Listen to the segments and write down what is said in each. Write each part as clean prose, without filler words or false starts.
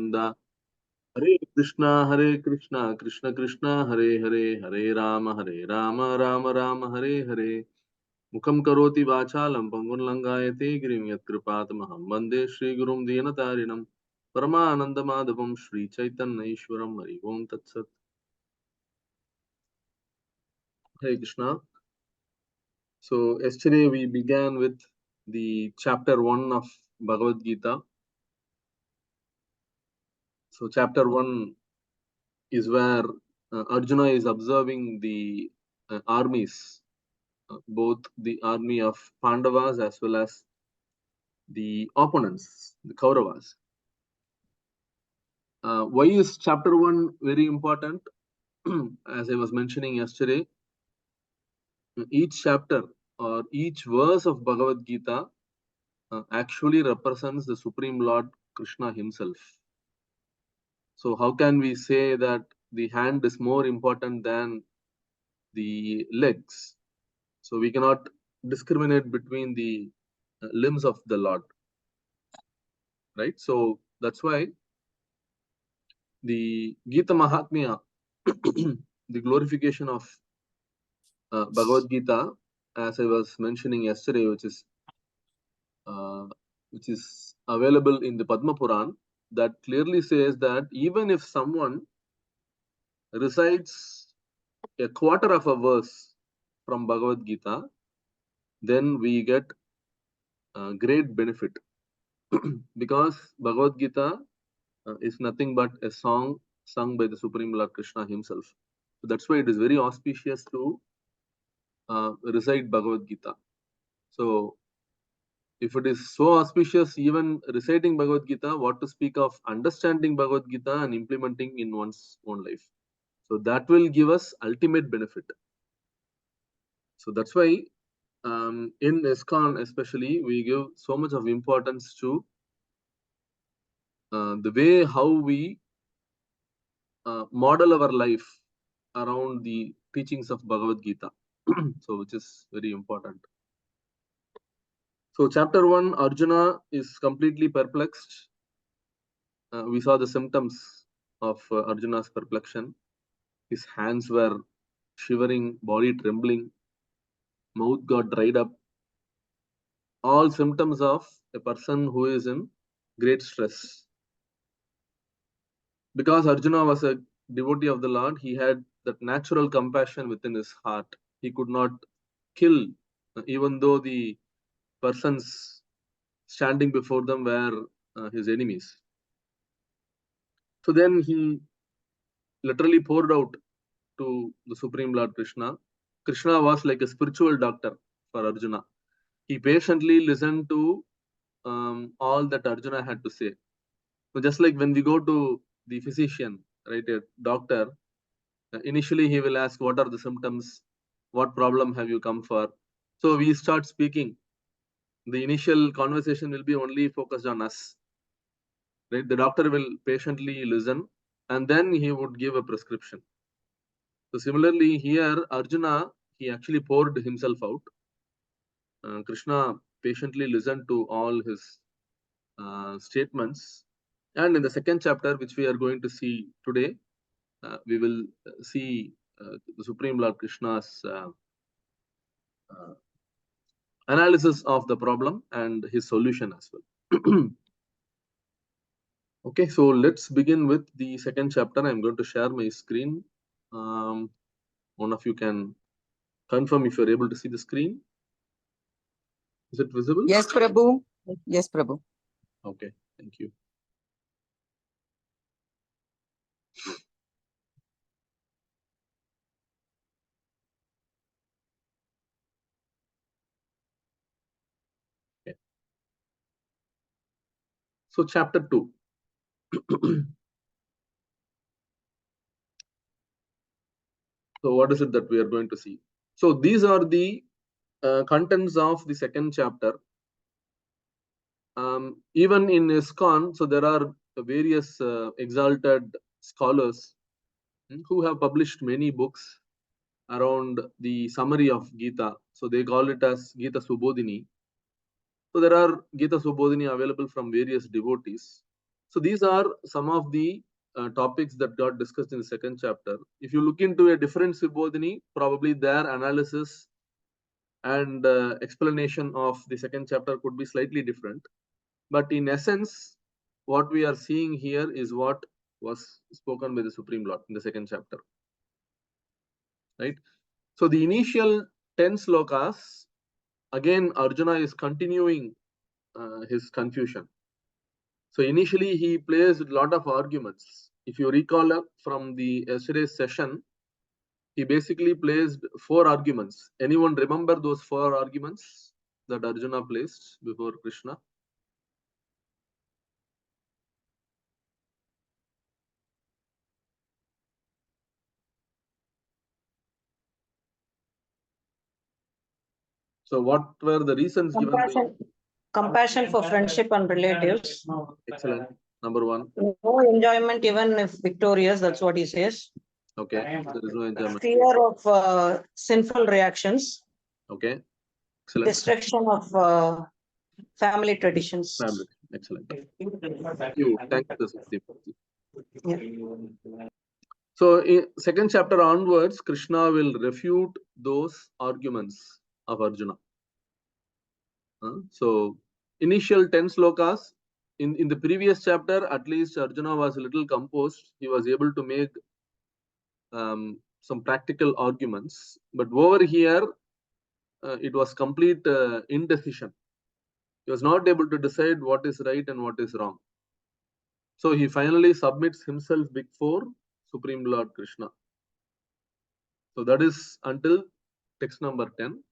Govinda. Hare Krishna, Krishna Krishna, Hare Hare, Hare Rama, Rama Rama, Hare Hare. Mukam karoti vachalam pangun langayate girim yat kripatamaham bande Shri Gurum Dinatarinam Paramananda Madhavam Shri Chaitanya Ishwaram Hari Om Tat Sat. Hare Krishna. So yesterday we began with the chapter 1 of Bhagavad Gita. So chapter 1 is where Arjuna is observing the armies, both the army of Pandavas as well as the opponents, the Kauravas. Why is chapter 1 very important? As I was mentioning yesterday, each chapter or each verse of Bhagavad Gita actually represents the Supreme Lord Krishna himself. So how can we say that the hand is more important than the legs? So we cannot discriminate between the limbs of the Lord, right? So that's why the Gita Mahatmya, the glorification of Bhagavad Gita, as I was mentioning yesterday, which is available in the Padma Puran, that clearly says that even if someone recites a quarter of a verse from Bhagavad Gita, then we get great benefit because Bhagavad Gita is nothing but a song sung by the Supreme Lord Krishna himself. So that's why it is very auspicious to recite Bhagavad Gita. So if it is so auspicious, even reciting Bhagavad Gita, what to speak of understanding Bhagavad Gita and implementing in one's own life. So that will give us ultimate benefit. So that's why in ISKCON especially, we give so much of importance to the way how we model our life around the teachings of Bhagavad Gita. So which is very important. So chapter 1, Arjuna is completely perplexed. We saw the symptoms of Arjuna's perplexion. His hands were shivering, body trembling, mouth got dried up. All symptoms of a person who is in great stress. Because Arjuna was a devotee of the Lord, he had that natural compassion within his heart. He could not kill, even though the persons standing before them were his enemies. So then he literally poured out to the Supreme Lord Krishna. Krishna was like a spiritual doctor for Arjuna. He patiently listened to all that Arjuna had to say. So just like when we go to the physician, right, a doctor, initially he will ask, what are the symptoms? What problem have you come for? So we start speaking. The initial conversation will be only focused on us. Right? The doctor will patiently listen and then he would give a prescription. So similarly here, Arjuna, he actually poured himself out. Krishna patiently listened to all his statements. And in the second chapter, which we are going to see today, we will see the Supreme Lord Krishna's analysis of the problem and his solution as well. Okay, so let's begin with the second chapter. I'm going to share my screen. One of you can confirm if you're able to see the screen. Is it visible? Yes, Prabhu. Yes, Prabhu. Okay, thank you. Okay. So chapter 2. So what is it that we are going to see? So these are the contents of the second chapter. Even in ISKCON, so there are various exalted scholars who have published many books around the summary of Gita. So they call it as Gita Subodhini. So there are Gita Subodhini available from various devotees. So these are some of the topics that got discussed in the second chapter. If you look into a different Subodhini, probably their analysis and explanation of the second chapter could be slightly different. But in essence, what we are seeing here is what was spoken by the Supreme Lord in the second chapter. Right? So the initial 10 slokas, again, Arjuna is continuing his confusion. So initially he placed a lot of arguments. If you recall from the yesterday's session, he basically placed 4 arguments. Anyone remember those 4 arguments that Arjuna placed before Krishna? So what were the reasons given by? Compassion for friendship and relatives. Excellent. Number 1. No enjoyment even if victorious, that's what he says. Okay. There is no enjoyment. Fear of sinful reactions. Okay. Excellent. Destruction of family traditions. Family. Excellent. Thank you. Thank you. Yeah. So in second chapter onwards, Krishna will refute those arguments of Arjuna. So initial 10 slokas, in the previous chapter, at least Arjuna was a little composed. He was able to make some practical arguments. But over here, it was complete indecision. He was not able to decide what is right and what is wrong. So he finally submits himself before Supreme Lord Krishna. So that is until text number 10.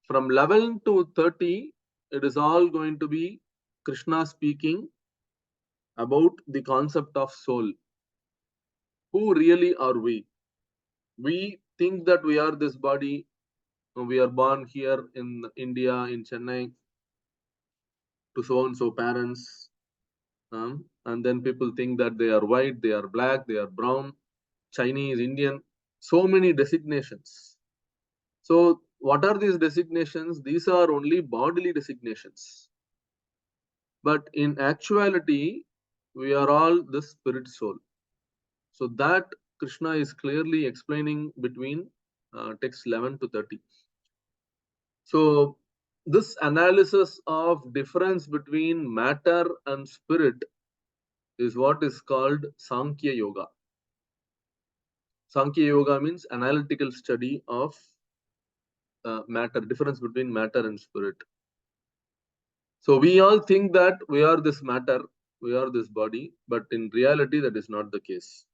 From 11 to 30, it is all going to be Krishna speaking about the concept of soul. Who really are we? We think that we are this body. We are born here in India, in Chennai, to so and so parents. And then people think that they are white, they are black, they are brown, Chinese, Indian. So many designations. So what are these designations? These are only bodily designations. But in actuality, we are all the spirit soul. So that Krishna is clearly explaining between text 11 to 30. So this analysis of difference between matter and spirit is what is called Sankhya Yoga. Sankhya Yoga means analytical study of matter, difference between matter and spirit. So we all think that we are this matter, we are this body, but in reality, that is not the case.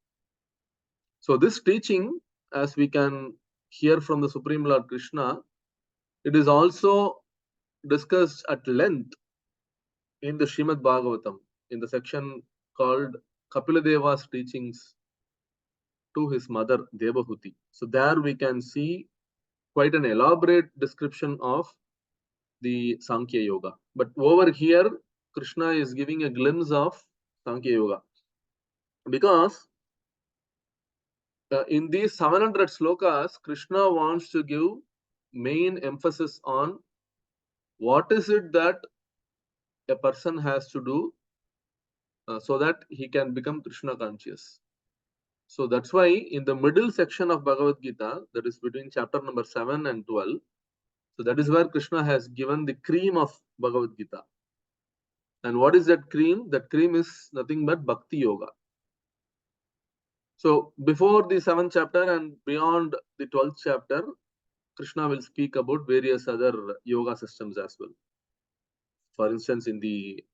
So this teaching, as we can hear from the Supreme Lord Krishna, it is also discussed at length in the Srimad Bhagavatam, in the section called Kapiladeva's teachings to his mother Devahuti. So there we can see quite an elaborate description of the Sankhya Yoga. But over here, Krishna is giving a glimpse of Sankhya Yoga. Because in these 700 slokas, Krishna wants to give main emphasis on what is it that a person has to do so that he can become Krishna conscious. So that's why in the middle section of Bhagavad Gita, that is between chapter number 7 and 12, so that is where Krishna has given the cream of Bhagavad Gita. And what is that cream? That cream is nothing but Bhakti Yoga. So before the 7th chapter and beyond the 12th chapter, Krishna will speak about various other yoga systems as well. For instance, in the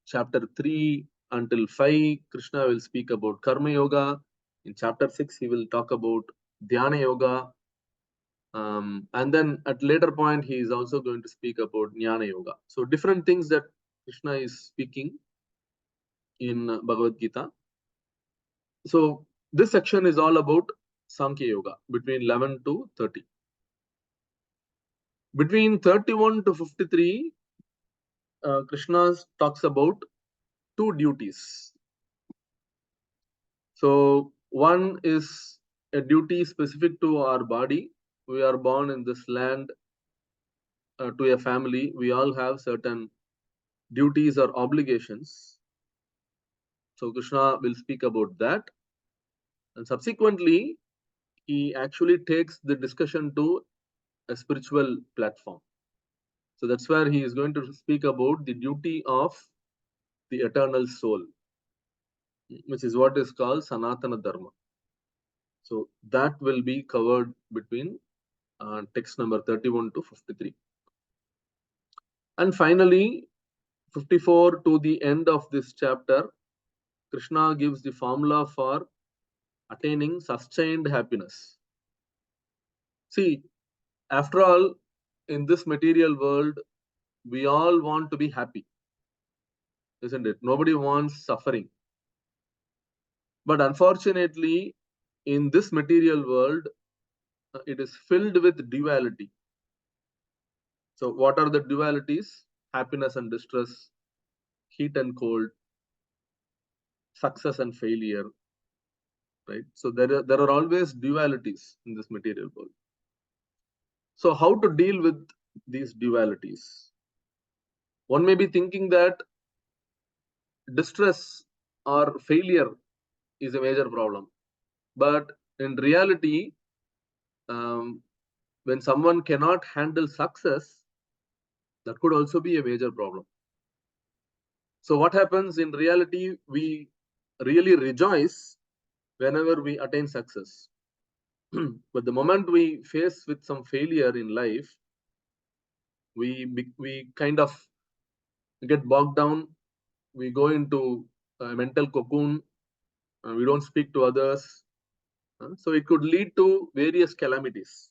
chapter 3 until 5, Krishna will speak about Karma Yoga. In chapter 6, he will talk about Dhyana Yoga. And then at later point, he is also going to speak about Jnana Yoga. So different things that Krishna is speaking in Bhagavad Gita. So this section is all about Sankhya Yoga between 11 to 30. Between 31 to 53, Krishna talks about 2 duties. So one is a duty specific to our body. We are born in this land to a family. We all have certain duties or obligations. So Krishna will speak about that. And subsequently, he actually takes the discussion to a spiritual platform. So that's where he is going to speak about the duty of the eternal soul, which is what is called Sanatana Dharma. So that will be covered between text number 31 to 53. And finally, 54 to the end of this chapter, Krishna gives the formula for attaining sustained happiness. See, after all, in this material world, we all want to be happy, isn't it? Nobody wants suffering. But unfortunately, in this material world, it is filled with duality. So, what are the dualities? Happiness and distress, heat and cold, success and failure, right? So, there are always dualities in this material world. So, how to deal with these dualities? One may be thinking that distress or failure is a major problem. But in reality, when someone cannot handle success, that could also be a major problem. So what happens in reality, we really rejoice whenever we attain success. But the moment we face with some failure in life, we kind of get bogged down. We go into a mental cocoon. We don't speak to others. So it could lead to various calamities,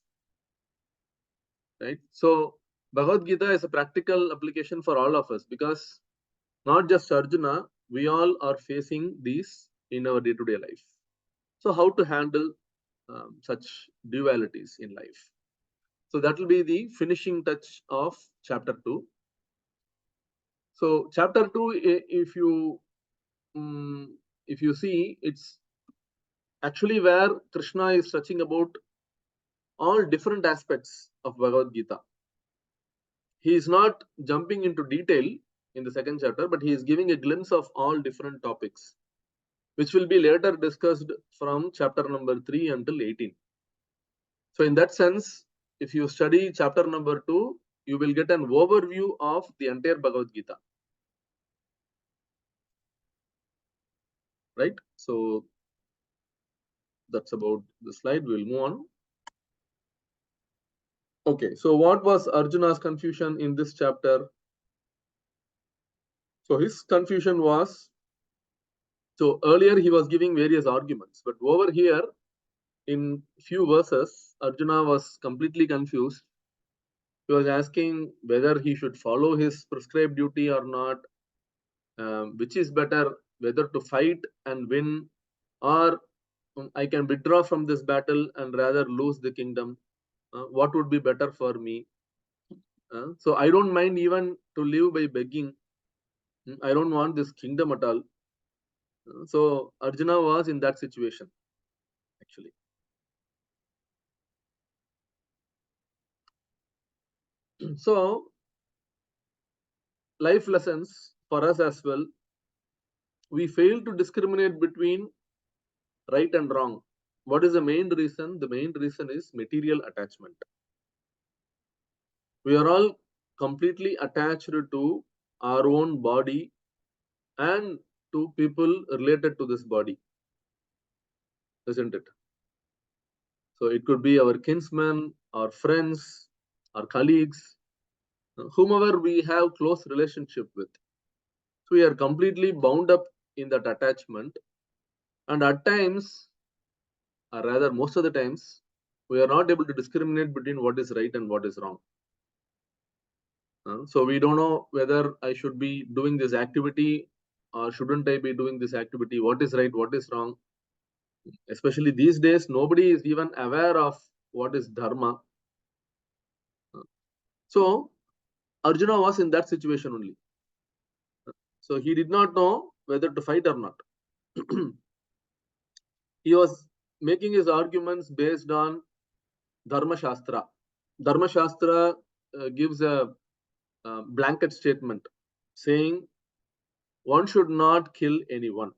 right? So Bhagavad Gita is a practical application for all of us, because not just Arjuna, we all are facing these in our day-to-day life. So how to handle such dualities in life? So that will be the finishing touch of chapter 2. So chapter 2, if you see, it's actually where Krishna is touching about all different aspects of Bhagavad Gita. He is not jumping into detail in the second chapter, but he is giving a glimpse of all different topics, which will be later discussed from chapter number 3 until 18. So in that sense, if you study chapter number 2, you will get an overview of the entire Bhagavad Gita. Right? So that's about the slide. We'll move on. Okay, so what was Arjuna's confusion in this chapter? So his confusion was, so earlier he was giving various arguments, but over here in few verses, Arjuna was completely confused. He was asking whether he should follow his prescribed duty or not, which is better, whether to fight and win, or I can withdraw from this battle and rather lose the kingdom. What would be better for me? So I don't mind even to live by begging. I don't want this kingdom at all. So Arjuna was in that situation, actually. So life lessons for us as well. We fail to discriminate between right and wrong. What is the main reason? The main reason is material attachment. We are all completely attached to our own body and to people related to this body, isn't it? So it could be our kinsmen, our friends, our colleagues, whomever we have close relationship with. So we are completely bound up in that attachment, and at times, or rather most of the times, we are not able to discriminate between what is right and what is wrong. So we don't know whether I should be doing this activity or shouldn't I be doing this activity, what is right, what is wrong. Especially these days, nobody is even aware of what is dharma. So Arjuna was in that situation only. So he did not know whether to fight or not. He was making his arguments based on Dharma Shastra. Dharma Shastra gives a blanket statement saying one should not kill anyone.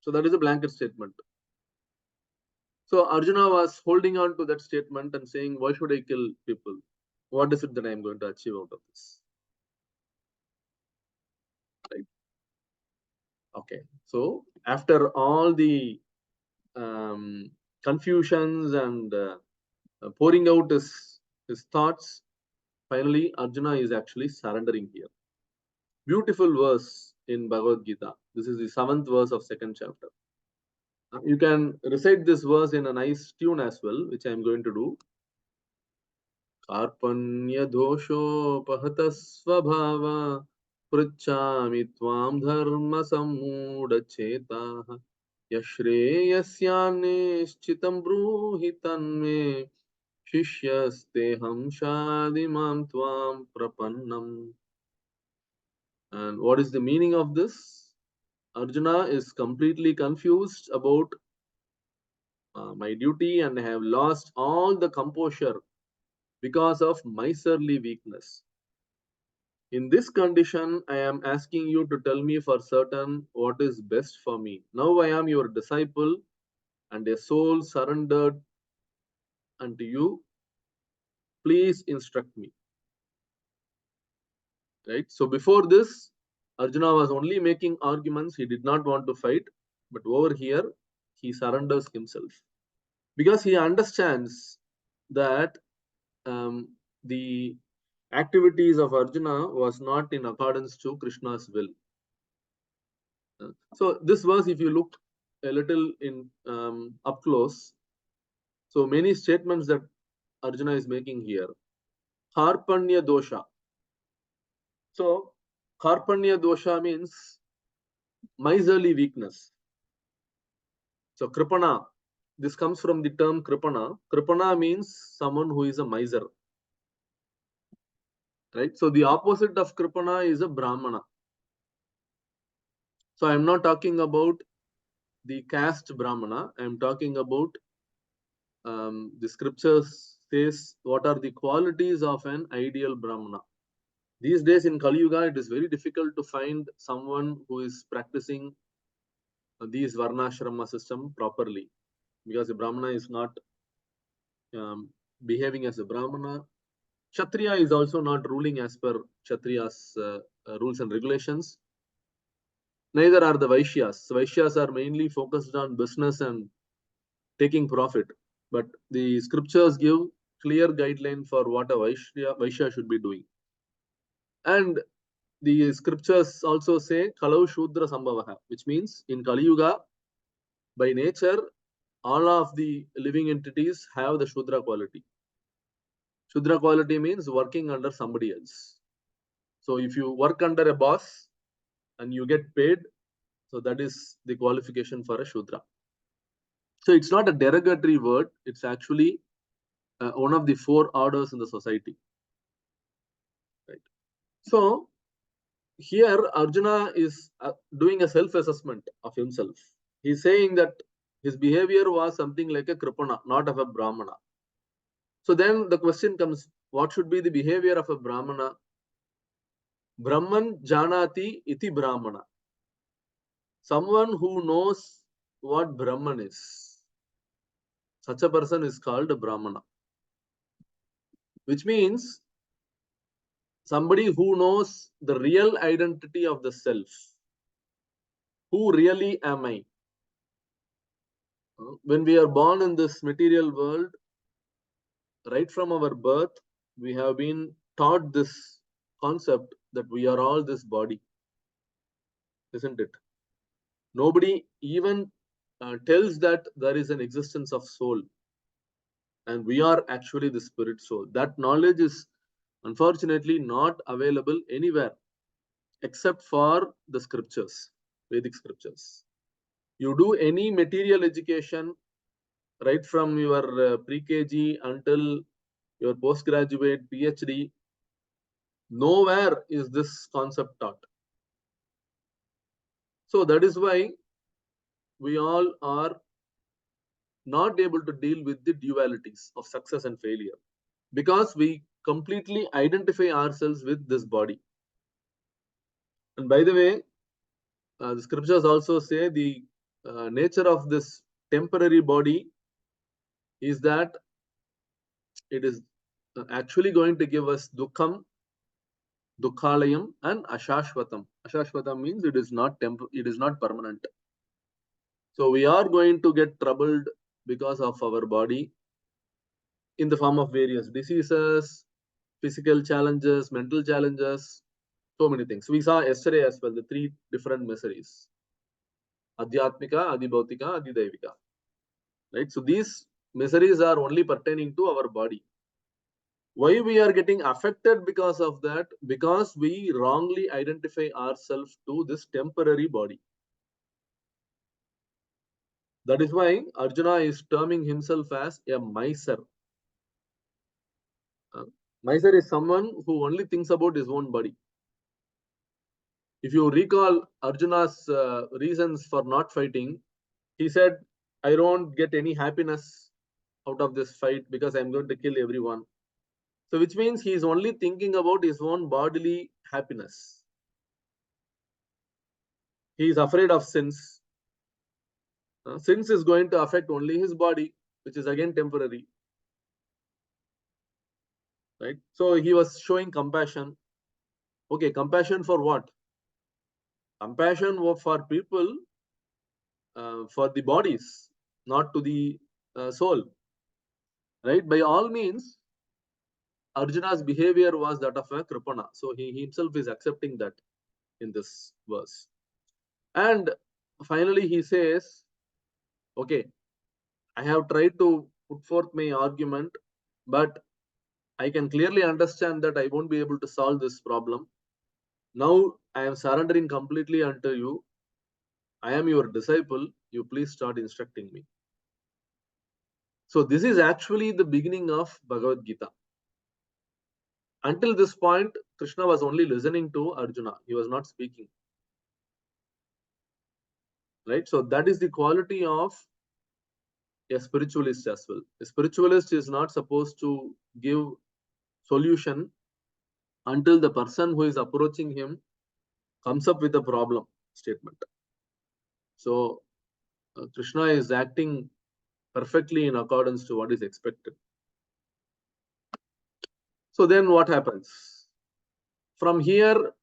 So that is a blanket statement. So Arjuna was holding on to that statement and saying, why should I kill people? What is it that I am going to achieve out of this? Right. Okay. So after all the confusions and pouring out his thoughts, finally Arjuna is actually surrendering here. Beautiful verse in Bhagavad Gita. This is the 7th verse of 2nd chapter. You can recite this verse in a nice tune as well, which I am going to do. कार्पण्य दोषोपहत स्वभाव पृच्छामि त्वां धर्म सम्मूढचेताः यश्रेयस्यान्निश्चितं ब्रूहि तन्मे शिष्यस्तेऽहं शाधिमां त्वां प्रपन्नम्. And what is the meaning of this? Arjuna is completely confused about my duty and I have lost all the composure because of miserly weakness. In this condition, I am asking you to tell me for certain what is best for me. Now I am your disciple and a soul surrendered unto you. Please instruct me. Right? So before this, Arjuna was only making arguments. He did not want to fight. But over here, he surrenders himself. Because he understands that the activities of Arjuna was not in accordance to Krishna's will. So this verse, if you look a little in up close, so many statements that Arjuna is making here. Karpanya dosha. So Karpanya dosha means miserly weakness. So Kripana, this comes from the term Kripana. Kripana means someone who is a miser. Right? So the opposite of Kripana is a Brahmana. So I am not talking about the caste Brahmana. I am talking about the scriptures says what are the qualities of an ideal Brahmana. These days in Kali Yuga, it is very difficult to find someone who is practicing these Varnashrama system properly, because a Brahmana is not behaving as a Brahmana. Kshatriya is also not ruling as per Kshatriya's rules and regulations. Neither are the Vaishyas. Vaishyas are mainly focused on business and taking profit. But the scriptures give clear guideline for what a Vaishya should be doing. And the scriptures also say Kalau Shudra Sambhavaha, which means in Kali Yuga, by nature, all of the living entities have the Shudra quality. Shudra quality means working under somebody else. So if you work under a boss and you get paid, so that is the qualification for a Shudra. So it's not a derogatory word, it's actually one of the 4 orders in the society. Right. So here Arjuna is doing a self-assessment of himself. He's saying that his behavior was something like a Kripana, not of a Brahmana. So then the question comes, what should be the behavior of a Brahmana? Brahman janati iti Brahmana. Someone who knows what Brahman is. Such a person is called a Brahmana. Which means somebody who knows the real identity of the self. Who really am I? When we are born in this material world, right from our birth, we have been taught this concept that we are all this body, isn't it? Nobody even tells that there is an existence of soul, and we are actually the spirit soul. That knowledge is unfortunately not available anywhere except for the scriptures, Vedic scriptures. You do any material education right from your pre-KG until your postgraduate PhD, nowhere is this concept taught. So that is why we all are not able to deal with the dualities of success and failure, because we completely identify ourselves with this body. And by the way, the scriptures also say the nature of this temporary body is that it is actually going to give us dukkam, dukkhalayam, and ashashvatam. Ashashvatam means it is not permanent. So we are going to get troubled because of our body in the form of various diseases, physical challenges, mental challenges, so many things. We saw yesterday as well the three different miseries: adhyatmika, adibhautika, adidaivika. Right? So these miseries are only pertaining to our body. Why we are getting affected because of that? Because we wrongly identify ourselves to this temporary body. That is why Arjuna is terming himself as a miser. Miser is someone who only thinks about his own body. If you recall Arjuna's reasons for not fighting, he said, I don't get any happiness out of this fight because I'm going to kill everyone. So which means he is only thinking about his own bodily happiness. He is afraid of sins. Sins is going to affect only his body, which is again temporary. Right? So he was showing compassion. Okay, compassion for what? Compassion for people, for the bodies, not to the soul. Right? By all means, Arjuna's behavior was that of a Kripana. So he himself is accepting that in this verse. And finally he says, okay, I have tried to put forth my argument, but I can clearly understand that I won't be able to solve this problem. Now I am surrendering completely unto you. I am your disciple. You please start instructing me. So this is actually the beginning of Bhagavad Gita. Until this point, Krishna was only listening to Arjuna. He was not speaking. Right? So that is the quality of a spiritualist as well. A spiritualist is not supposed to give solution until the person who is approaching him comes up with a problem statement. So Krishna is acting perfectly in accordance to what is expected. So then what happens? From here,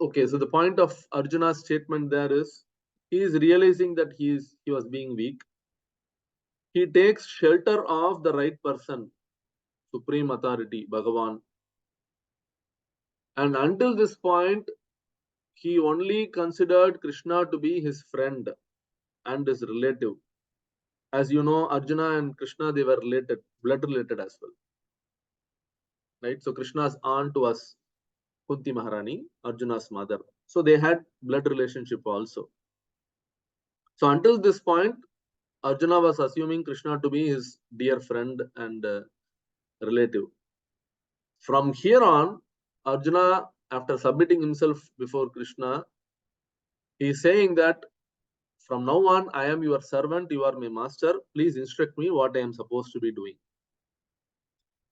okay, so the point of Arjuna's statement there is, he is realizing that he was being weak. He takes shelter of the right person, supreme authority, Bhagavan. And until this point, he only considered Krishna to be his friend and his relative. As you know, Arjuna and Krishna, they were related, blood related as well. Right? So Krishna's aunt was Kunti Maharani, Arjuna's mother. So they had blood relationship also. So until this point, Arjuna was assuming Krishna to be his dear friend and relative. From here on, Arjuna, after submitting himself before Krishna, he is saying that from now on, I am your servant, you are my master. Please instruct me what I am supposed to be doing.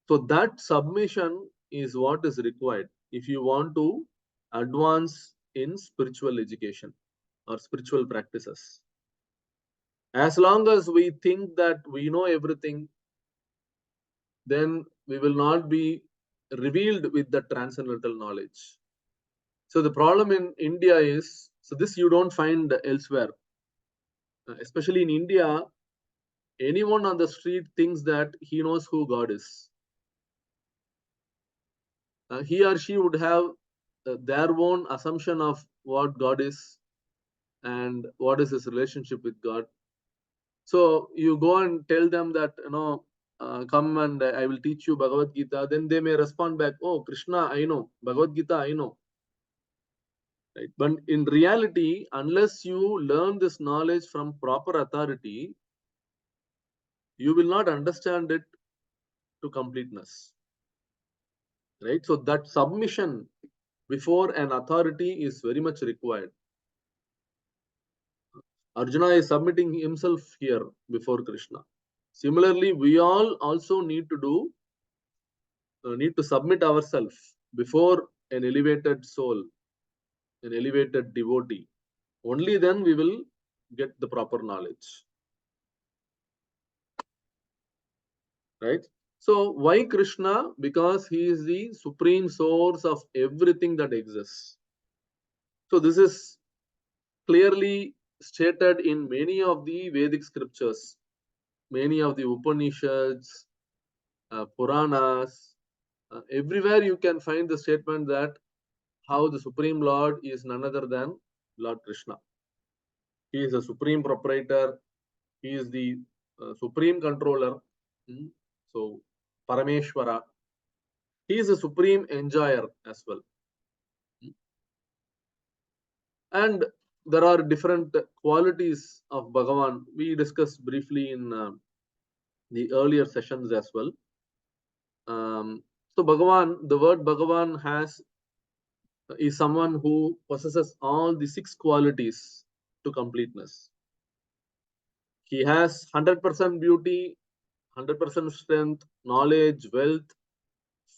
So that submission is what is required if you want to advance in spiritual education or spiritual practices. As long as we think that we know everything, then we will not be revealed with the transcendental knowledge. So the problem in India is, so this you don't find elsewhere. Especially in India, anyone on the street thinks that he knows who God is. He or she would have their own assumption of what God is and what is his relationship with God. So you go and tell them that, come and I will teach you Bhagavad Gita. Then they may respond back, oh, Krishna, I know. Bhagavad Gita, I know. Right? But in reality, unless you learn this knowledge from proper authority, you will not understand it to completeness. Right? So that submission before an authority is very much required. Arjuna is submitting himself here before Krishna. Similarly, we all also need to submit ourselves before an elevated soul, an elevated devotee. Only then we will get the proper knowledge. Right? So why Krishna? Because he is the supreme source of everything that exists. So this is clearly stated in many of the Vedic scriptures, many of the Upanishads, Puranas. Everywhere you can find the statement that how the Supreme Lord is none other than Lord Krishna. He is the supreme proprietor. He is the supreme controller. So Parameshwara. He is a supreme enjoyer as well. And there are different qualities of Bhagavan. We discussed briefly in the earlier sessions as well. So Bhagavan, the word Bhagavan is someone who possesses all the 6 qualities to completeness. He has 100% beauty, 100% strength, knowledge, wealth,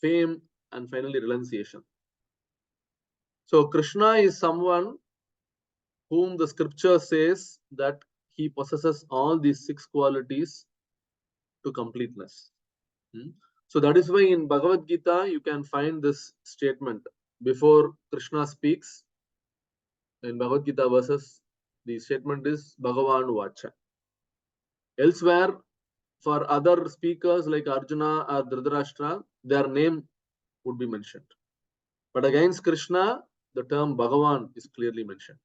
fame, and finally renunciation. So Krishna is someone whom the scripture says that he possesses all these 6 qualities to completeness. So that is why in Bhagavad Gita you can find this statement before Krishna speaks. In Bhagavad Gita verses, the statement is Bhagavan Vacha. Elsewhere, for other speakers like Arjuna or Dhritarashtra, their name would be mentioned. But against Krishna, the term Bhagavan is clearly mentioned.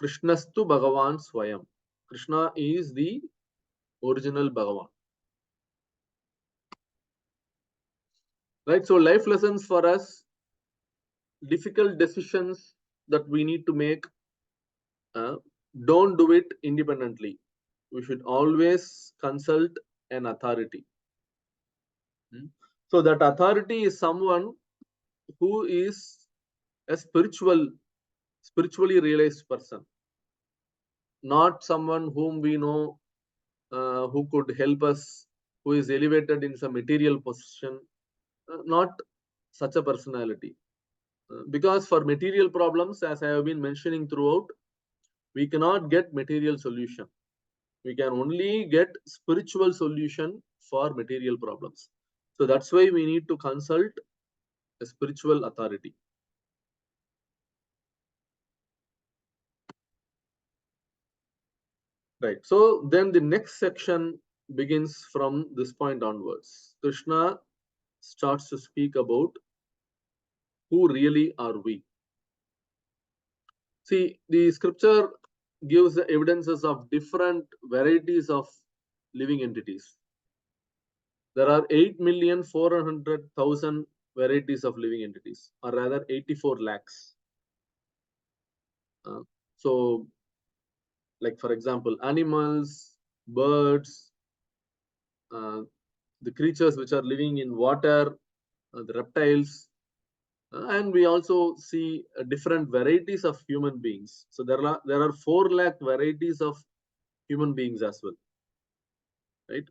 Krishnastu Bhagavan Swayam. Krishna is the original Bhagavan. Right? So life lessons for us, difficult decisions that we need to make, don't do it independently. We should always consult an authority. So that authority is someone who is a spiritually realized person, not someone whom we know who could help us, who is elevated in some material position, not such a personality. Because for material problems, as I have been mentioning throughout, we cannot get material solution. We can only get spiritual solution for material problems. So that's why we need to consult a spiritual authority. Right. So then the next section begins from this point onwards. Krishna starts to speak about who really are we. See, the scripture gives the evidences of different varieties of living entities. There are 8,400,000 varieties of living entities, or rather 84 lakhs. So, like for example, animals, birds, the creatures which are living in water, the reptiles, and we also see different varieties of human beings. So there are 4 lakh varieties of human beings as well, right?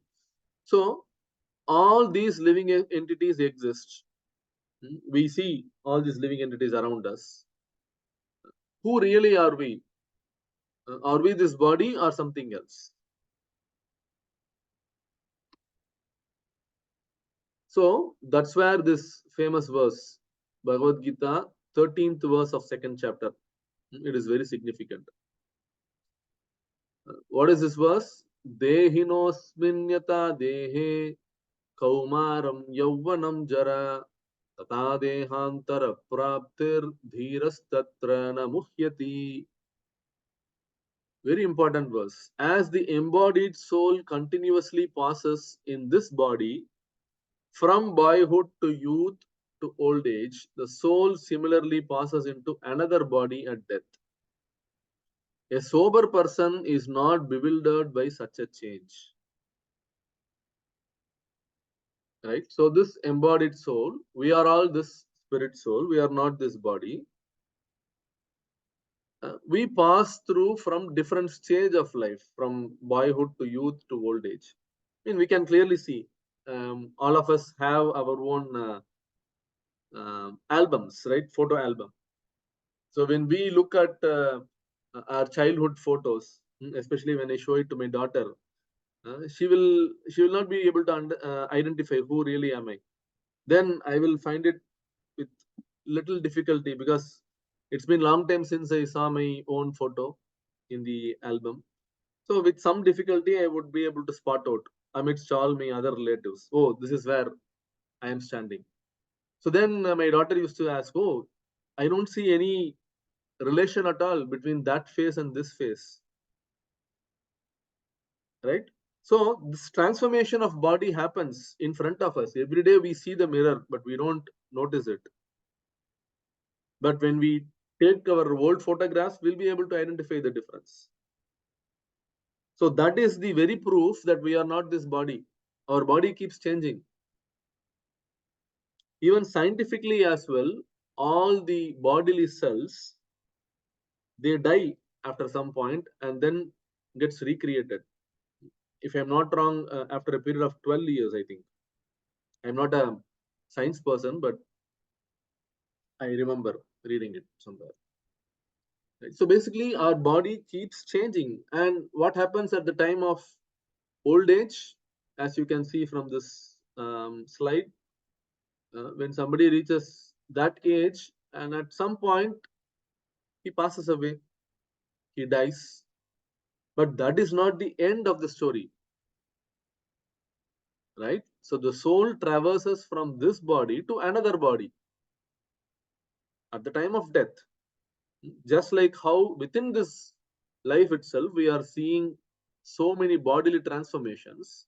So all these living entities exist. We see all these living entities around us. Who really are we? Are we this body or something else? So that's where this famous verse, Bhagavad Gita, 13th verse of 2nd chapter, it is very significant. What is this verse? Dehinosminyata dehe kaumaram yauvanam jara tata dehantara praptir dhirastatra namuhyati. Very important verse. As the embodied soul continuously passes in this body, from boyhood to youth to old age, the soul similarly passes into another body at death. A sober person is not bewildered by such a change. Right? So this embodied soul, we are all this spirit soul, we are not this body. We pass through from different stage of life, from boyhood to youth to old age. I mean, we can clearly see all of us have our own albums, right? Photo album. So when we look at our childhood photos, especially when I show it to my daughter, she will not be able to identify who really am I. Then I will find it with little difficulty because it's been long time since I saw my own photo in the album. So with some difficulty, I would be able to spot out amidst all my other relatives. Oh, this is where I am standing. So then my daughter used to ask, oh, I don't see any relation at all between that face and this face, right? So this transformation of body happens in front of us. Every day we see the mirror, but we don't notice it. But when we take our old photographs, we'll be able to identify the difference. So that is the very proof that we are not this body. Our body keeps changing. Even scientifically as well, all the bodily cells, they die after some point and then gets recreated. If I'm not wrong, after a period of 12 years, I think. I'm not a science person, but I remember reading it somewhere. Right? So basically, our body keeps changing. And what happens at the time of old age, as you can see from this slide, when somebody reaches that age, and at some point, he passes away, he dies. But that is not the end of the story, right? So the soul traverses from this body to another body at the time of death. Just like how within this life itself, we are seeing so many bodily transformations.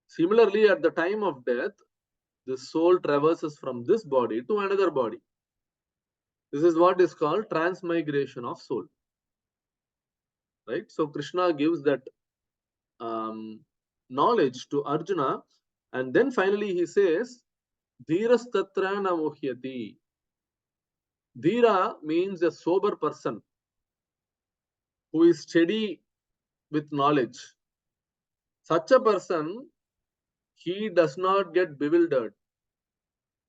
Similarly, at the time of death, the soul traverses from this body to another body. This is what is called transmigration of soul. Right? So Krishna gives that knowledge to Arjuna, and then finally he says, Dhirastatra na mohyati. Dhira means a sober person who is steady with knowledge. Such a person, he does not get bewildered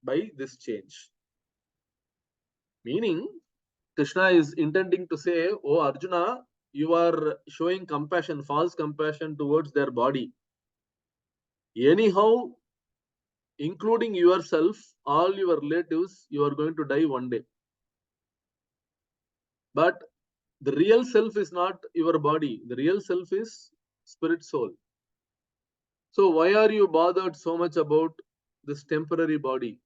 by this change. Meaning, Krishna is intending to say, oh Arjuna, you are showing compassion, false compassion towards their body. Anyhow, including yourself, all your relatives, you are going to die one day. But the real self is not your body. The real self is spirit soul. So why are you bothered so much about this temporary body?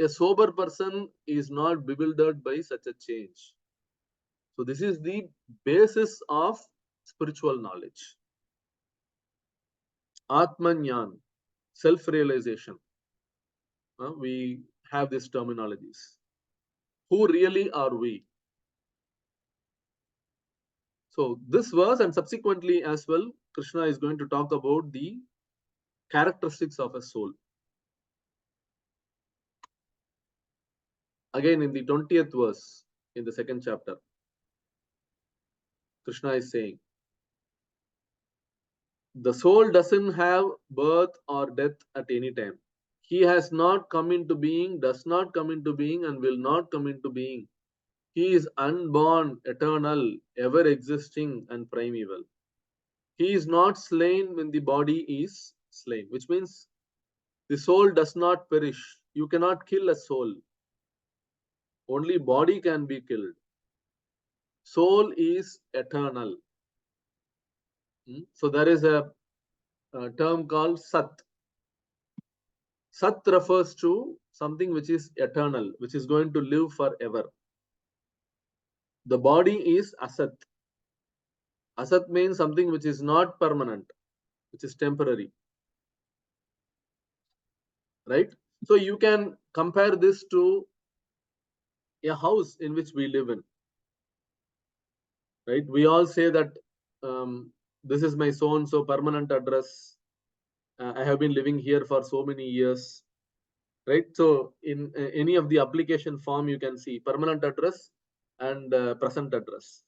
A sober person is not bewildered by such a change. So this is the basis of spiritual knowledge. Atmanyan, self-realization. We have these terminologies. Who really are we? So this verse and subsequently as well, Krishna is going to talk about the characteristics of a soul. Again, in the 20th verse, in the second chapter, Krishna is saying, the soul doesn't have birth or death at any time. He has not come into being, does not come into being, and will not come into being. He is unborn, eternal, ever existing, and primeval. He is not slain when the body is slain, which means the soul does not perish. You cannot kill a soul. Only body can be killed. Soul is eternal. So there is a term called Sat. Sat refers to something which is eternal, which is going to live forever. The body is Asat. Asat means something which is not permanent, which is temporary. Right? So you can compare this to a house in which we live in. Right? We all say that this is my so-and-so permanent address. I have been living here for so many years. Right? So in any of the application form, you can see permanent address and present address.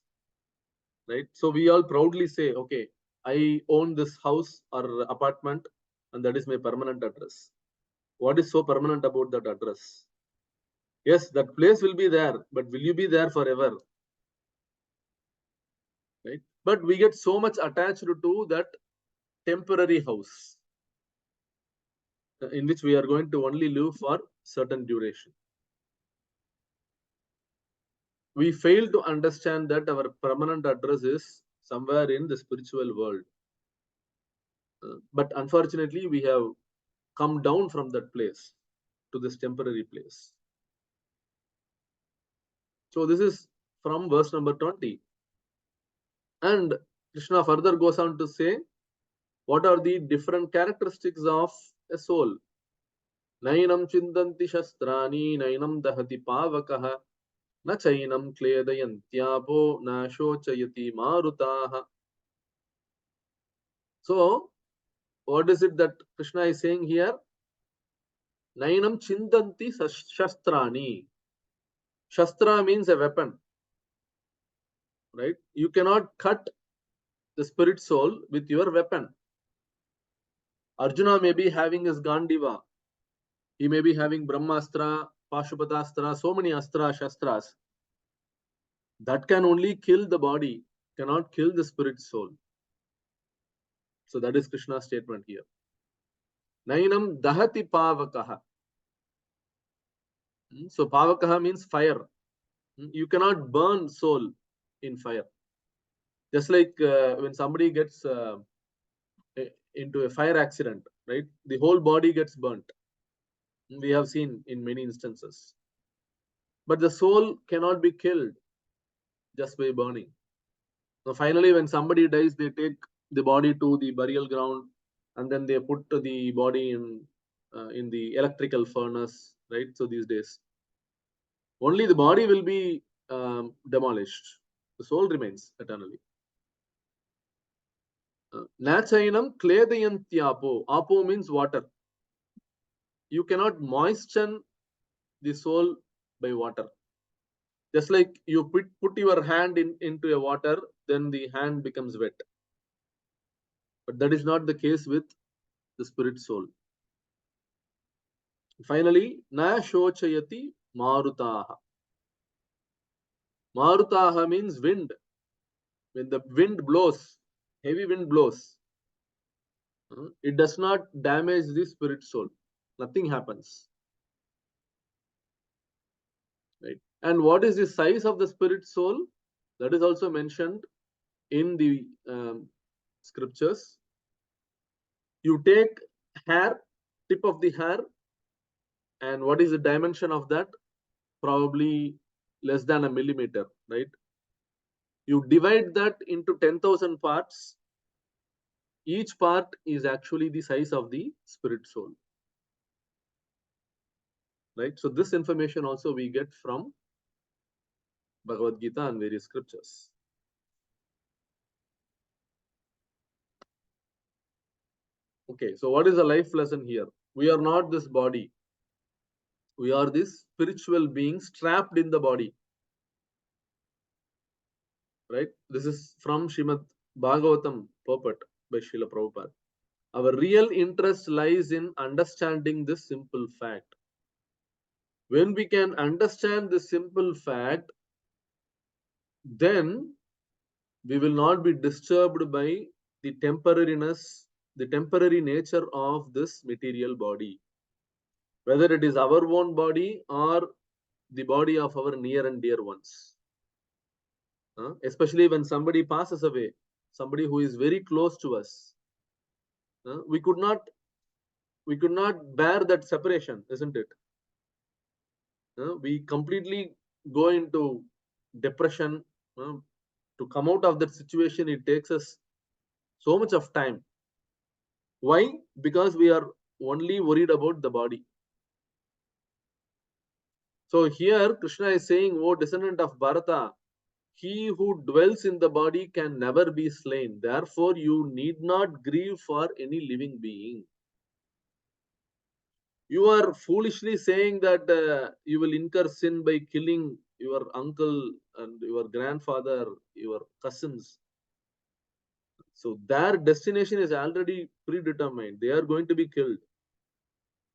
Right? So we all proudly say, okay, I own this house or apartment, and that is my permanent address. What is so permanent about that address? Yes, that place will be there, but will you be there forever? But we get so much attached to that temporary house in which we are going to only live for certain duration. We fail to understand that our permanent address is somewhere in the spiritual world. But unfortunately, we have come down from that place to this temporary place. So this is from verse number 20. And Krishna further goes on to say, what are the different characteristics of a soul? Nainam chindanti shastrani, nainam dahati pavakaha, na chainam kledayantyapo, na shochayati marutaha. So, what is it that Krishna is saying here? Nainam chindanti shastrani. Shastra means a weapon, right? You cannot cut the spirit soul with your weapon. Arjuna may be having his Gandiva. He may be having Brahmastra, Pashupatastra, so many astra, shastras. That can only kill the body, cannot kill the spirit soul. So that is Krishna's statement here. Nainam dahati pavakaha. So pavakaha means fire. You cannot burn soul in fire. Just like when somebody gets into a fire accident, right? The whole body gets burnt. We have seen in many instances. But the soul cannot be killed just by burning. So finally, when somebody dies, they take the body to the burial ground, and then they put the body in the electrical furnace, right? So these days, only the body will be demolished. The soul remains eternally. Nachainam kledayantyapo. Apo means water. You cannot moisten the soul by water. Just like you put your hand into a water, then the hand becomes wet. But that is not the case with the spirit soul. Finally, na shochayati marutaha. Marutaha means wind. When the wind blows, heavy wind blows, it does not damage the spirit soul. Nothing happens. Right? And what is the size of the spirit soul? That is also mentioned in the scriptures. You take hair, tip of the hair, and what is the dimension of that? Probably less than a millimeter, right? You divide that into 10,000 parts. Each part is actually the size of the spirit soul, right? So this information also we get from Bhagavad Gita and various scriptures. Okay, so what is the life lesson here? We are not this body. We are this spiritual beings trapped in the body, right? This is from Srimad Bhagavatam purport by Srila Prabhupada. Our real interest lies in understanding this simple fact. When we can understand this simple fact, then we will not be disturbed by the temporariness, the temporary nature of this material body. Whether it is our own body or the body of our near and dear ones. Especially when somebody passes away, somebody who is very close to us. We could not bear that separation, isn't it? We completely go into depression. To come out of that situation, it takes us so much of time. Why? Because we are only worried about the body. So here Krishna is saying, O descendant of Bharata, he who dwells in the body can never be slain. Therefore, you need not grieve for any living being. You are foolishly saying that you will incur sin by killing your uncle and your grandfather, your cousins. So their destination is already predetermined. They are going to be killed.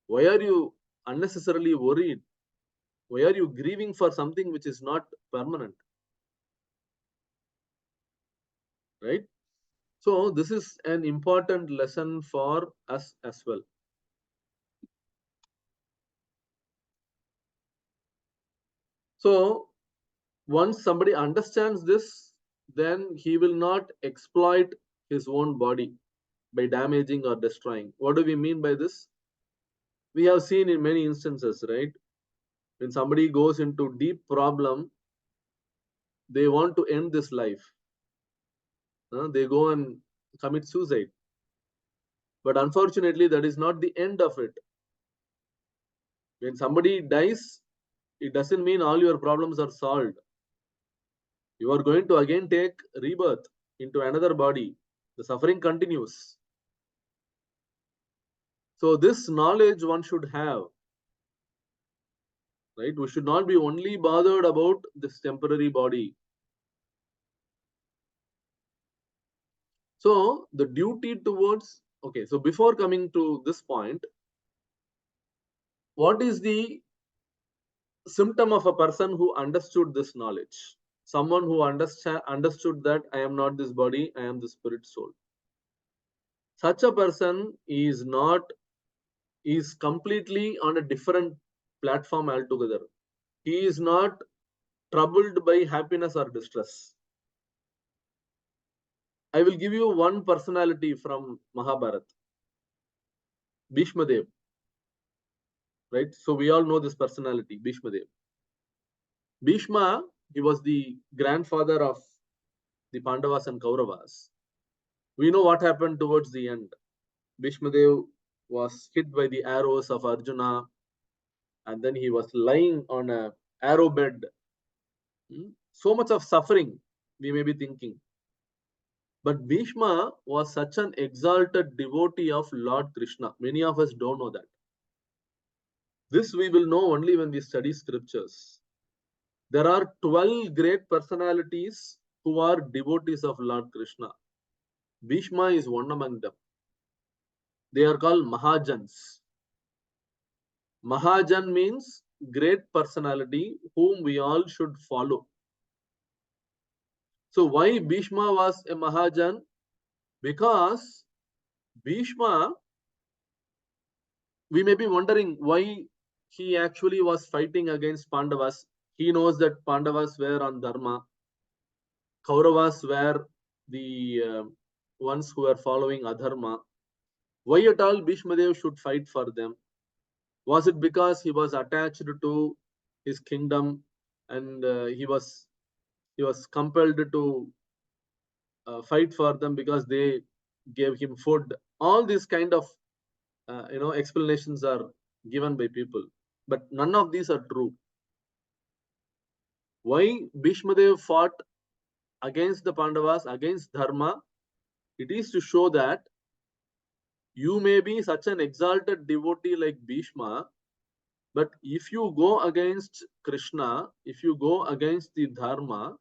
Why are you unnecessarily worried? Why are you grieving for something which is not permanent? right? So this is an important lesson for us as well. So once somebody understands this, then he will not exploit his own body by damaging or destroying. What do we mean by this? We have seen in many instances, right? When somebody goes into deep problem, they want to end this life. They go and commit suicide. But unfortunately, that is not the end of it. When somebody dies, it doesn't mean all your problems are solved. You are going to again take rebirth into another body. The suffering continues. So this knowledge one should have, right? We should not be only bothered about this temporary body. So the duty towards, okay, so before coming to this point, what is the symptom of a person who understood this knowledge? Someone who understood that I am not this body, I am the spirit soul. Such a person is completely on a different platform altogether. He is not troubled by happiness or distress. I will give you one personality from Mahabharata, Bhishma Dev, right? So we all know this personality, Bhishma Dev. Bhishma, he was the grandfather of the Pandavas and Kauravas. We know what happened towards the end. Bhishma Dev was hit by the arrows of Arjuna, and then he was lying on a arrow bed. So much of suffering, we may be thinking. But Bhishma was such an exalted devotee of Lord Krishna. Many of us don't know that. This we will know only when we study scriptures. There are 12 great personalities who are devotees of Lord Krishna. Bhishma is one among them. They are called Mahajans. Mahajan means great personality whom we all should follow. So why Bhishma was a Mahajan? Because Bhishma, we may be wondering why he actually was fighting against Pandavas. He knows that Pandavas were on Dharma. Kauravas were the ones who were following Adharma. Why at all Bhishma Dev should fight for them? Was it because he was attached to his kingdom and he was compelled to fight for them because they gave him food? All these kind of explanations are given by people, but none of these are true. Why Bhishma Dev fought against the Pandavas, against Dharma? It is to show that you may be such an exalted devotee like Bhishma, but if you go against Krishna, if you go against the Dharma,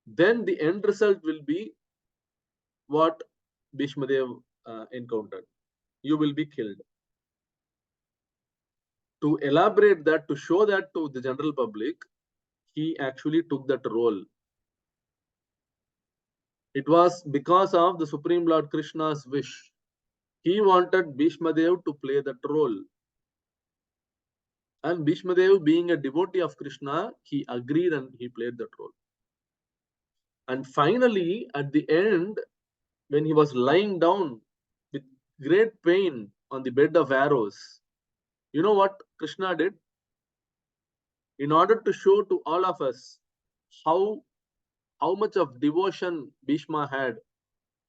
then the end result will be what Bhishma Dev encountered. You will be killed. To elaborate that, to show that to the general public, he actually took that role. It was because of the Supreme Lord Krishna's wish. He wanted Bhishma Dev to play that role. And Bhishma Dev, being a devotee of Krishna, he agreed and he played that role. And finally, at the end, when he was lying down with great pain on the bed of arrows, you know what Krishna did? In order to show to all of us how much of devotion Bhishma had,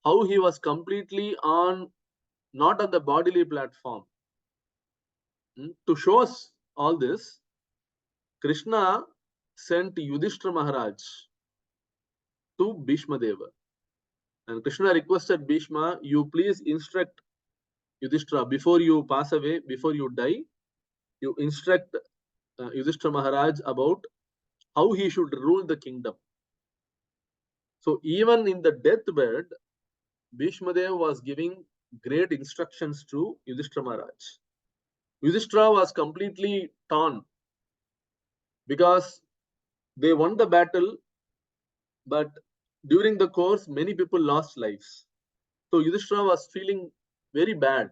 how he was completely on, not on the bodily platform. To show us all this, Krishna sent Yudhishthira Maharaj to Bhishma Deva. And Krishna requested Bhishma, you please instruct Yudhishthira before you pass away, before you die, you instruct Yudhishthira Maharaj about how he should rule the kingdom. So even in the deathbed, Bhishma Deva was giving great instructions to Yudhishthira Maharaj. Yudhishthira was completely torn because they won the battle, but during the course, many people lost lives. So Yudhishthira was feeling very bad.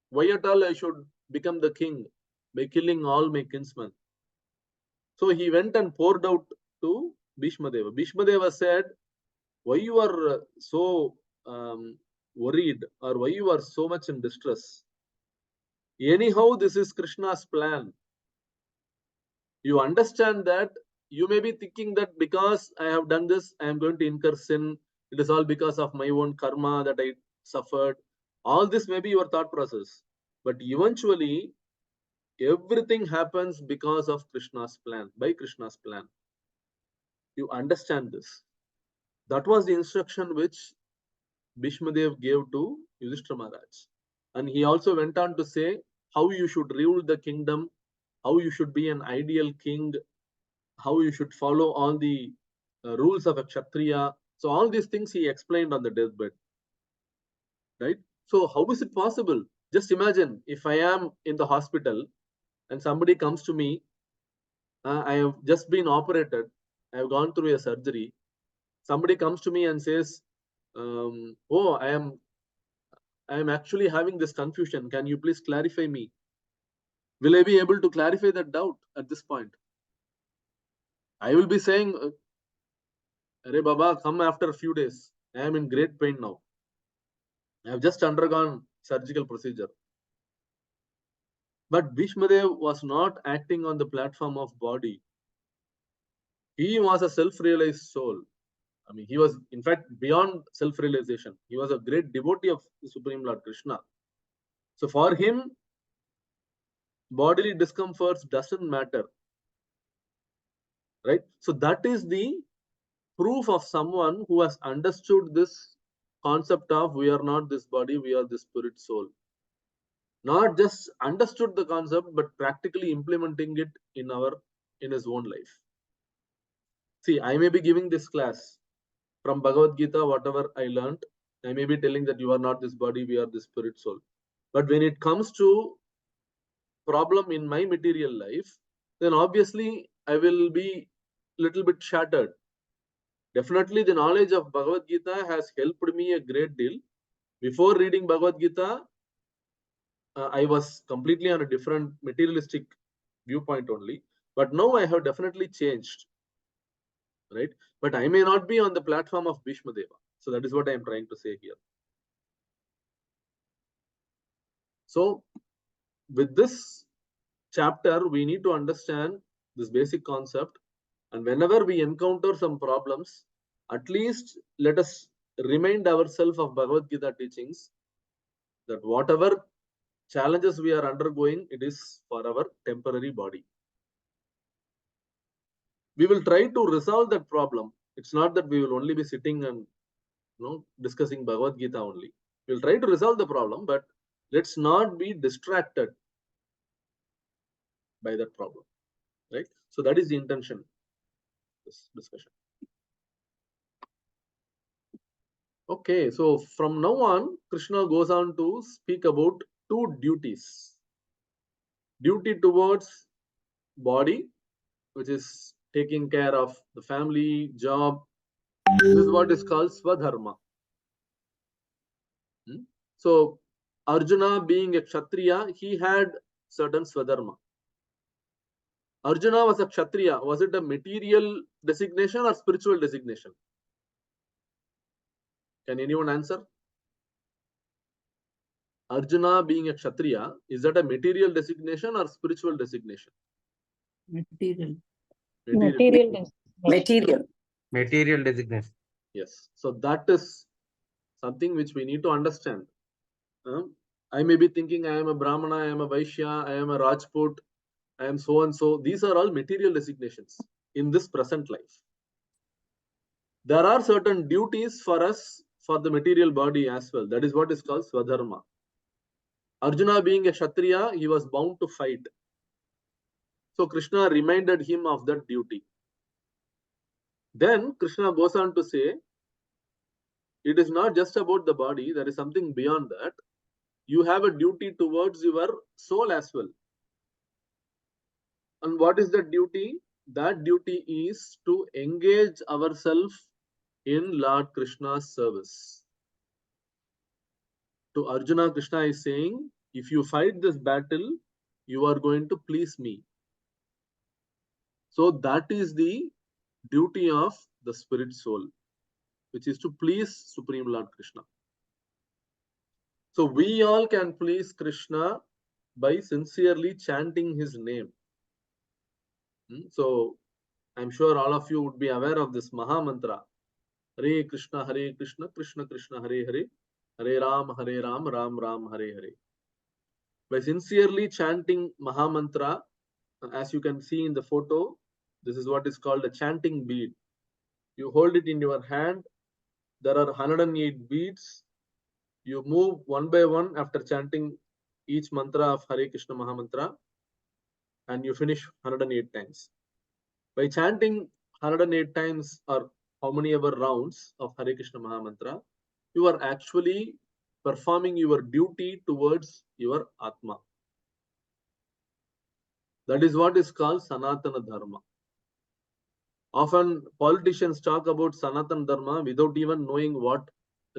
Why at all I should become the king by killing all my kinsmen? So he went and poured out to Bhishma Deva. Bhishma Deva said, why you are so worried, or why you are so much in distress? Anyhow, this is Krishna's plan. You understand that you may be thinking that because I have done this, I am going to incur sin. It is all because of my own karma that I suffered. All this may be your thought process. But eventually, everything happens because of Krishna's plan, by Krishna's plan. You understand this. That was the instruction which Bhishmadev gave to Yudhishthira Maharaj. And he also went on to say how you should rule the kingdom, how you should be an ideal king, how you should follow all the rules of a Kshatriya. So all these things he explained on the deathbed. Right? So how is it possible? Just imagine if I am in the hospital and somebody comes to me, I have just been operated, I have gone through a surgery. Somebody comes to me and says, oh, I am actually having this confusion. Can you please clarify me? Will I be able to clarify that doubt at this point? I will be saying, Arey Baba, come after a few days. I am in great pain now. I have just undergone surgical procedure. But Bhishmadev was not acting on the platform of body. He was a self-realized soul. I mean, he was, in fact, beyond self-realization. He was a great devotee of the Supreme Lord Krishna. So for him, bodily discomforts doesn't matter. Right? So that is the proof of someone who has understood this concept of we are not this body, we are the spirit soul. Not just understood the concept, but practically implementing it in his own life. See, I may be giving this class from Bhagavad Gita, whatever I learned. I may be telling that you are not this body, we are the spirit soul. But when it comes to problem in my material life, then obviously I will be little bit shattered. Definitely the knowledge of Bhagavad Gita has helped me a great deal. Before reading Bhagavad Gita, I was completely on a different materialistic viewpoint only. But now I have definitely changed. Right? But I may not be on the platform of Bhishma Deva. So that is what I am trying to say here. So with this chapter, we need to understand this basic concept. And whenever we encounter some problems, at least let us remind ourselves of Bhagavad Gita teachings that whatever challenges we are undergoing, it is for our temporary body. We will try to resolve that problem. It's not that we will only be sitting and discussing Bhagavad Gita only. We'll try to resolve the problem, but let's not be distracted by that problem. Right? So that is the intention of this discussion. Okay, so from now on, Krishna goes on to speak about two duties. Duty towards body, which is taking care of the family, job. This is what is called Swadharma. So Arjuna, being a Kshatriya, he had certain Swadharma. Arjuna was a Kshatriya. Was it a material designation or spiritual designation? Can anyone answer? Arjuna being a Kshatriya, is that a material designation or spiritual designation? Material. Material designation. Yes. So that is something which we need to understand. I may be thinking I am a Brahmana, I am a Vaishya, I am a Rajput, I am so and so. These are all material designations in this present life. There are certain duties for us for the material body as well. That is what is called Swadharma. Arjuna being a Kshatriya, he was bound to fight. So Krishna reminded him of that duty. Then Krishna goes on to say, it is not just about the body, there is something beyond that. You have a duty towards your soul as well. And what is that duty? That duty is to engage ourselves in Lord Krishna's service. To Arjuna, Krishna is saying, if you fight this battle, you are going to please me. So that is the duty of the spirit soul, which is to please Supreme Lord Krishna. So we all can please Krishna by sincerely chanting his name. So I'm sure all of you would be aware of this Maha Mantra. Hare Krishna, Krishna Krishna, Hare Hare, Hare Ram, Ram Ram, Hare Hare. By sincerely chanting Maha Mantra, as you can see in the photo, this is what is called a chanting bead. You hold it in your hand. There are 108 beads. You move one by one after chanting each mantra of Hare Krishna Maha Mantra, and you finish 108 times. By chanting 108 times or how many ever rounds of Hare Krishna Maha Mantra, you are actually performing your duty towards your Atma. That is what is called Sanatana Dharma. Often politicians talk about Sanatana Dharma without even knowing what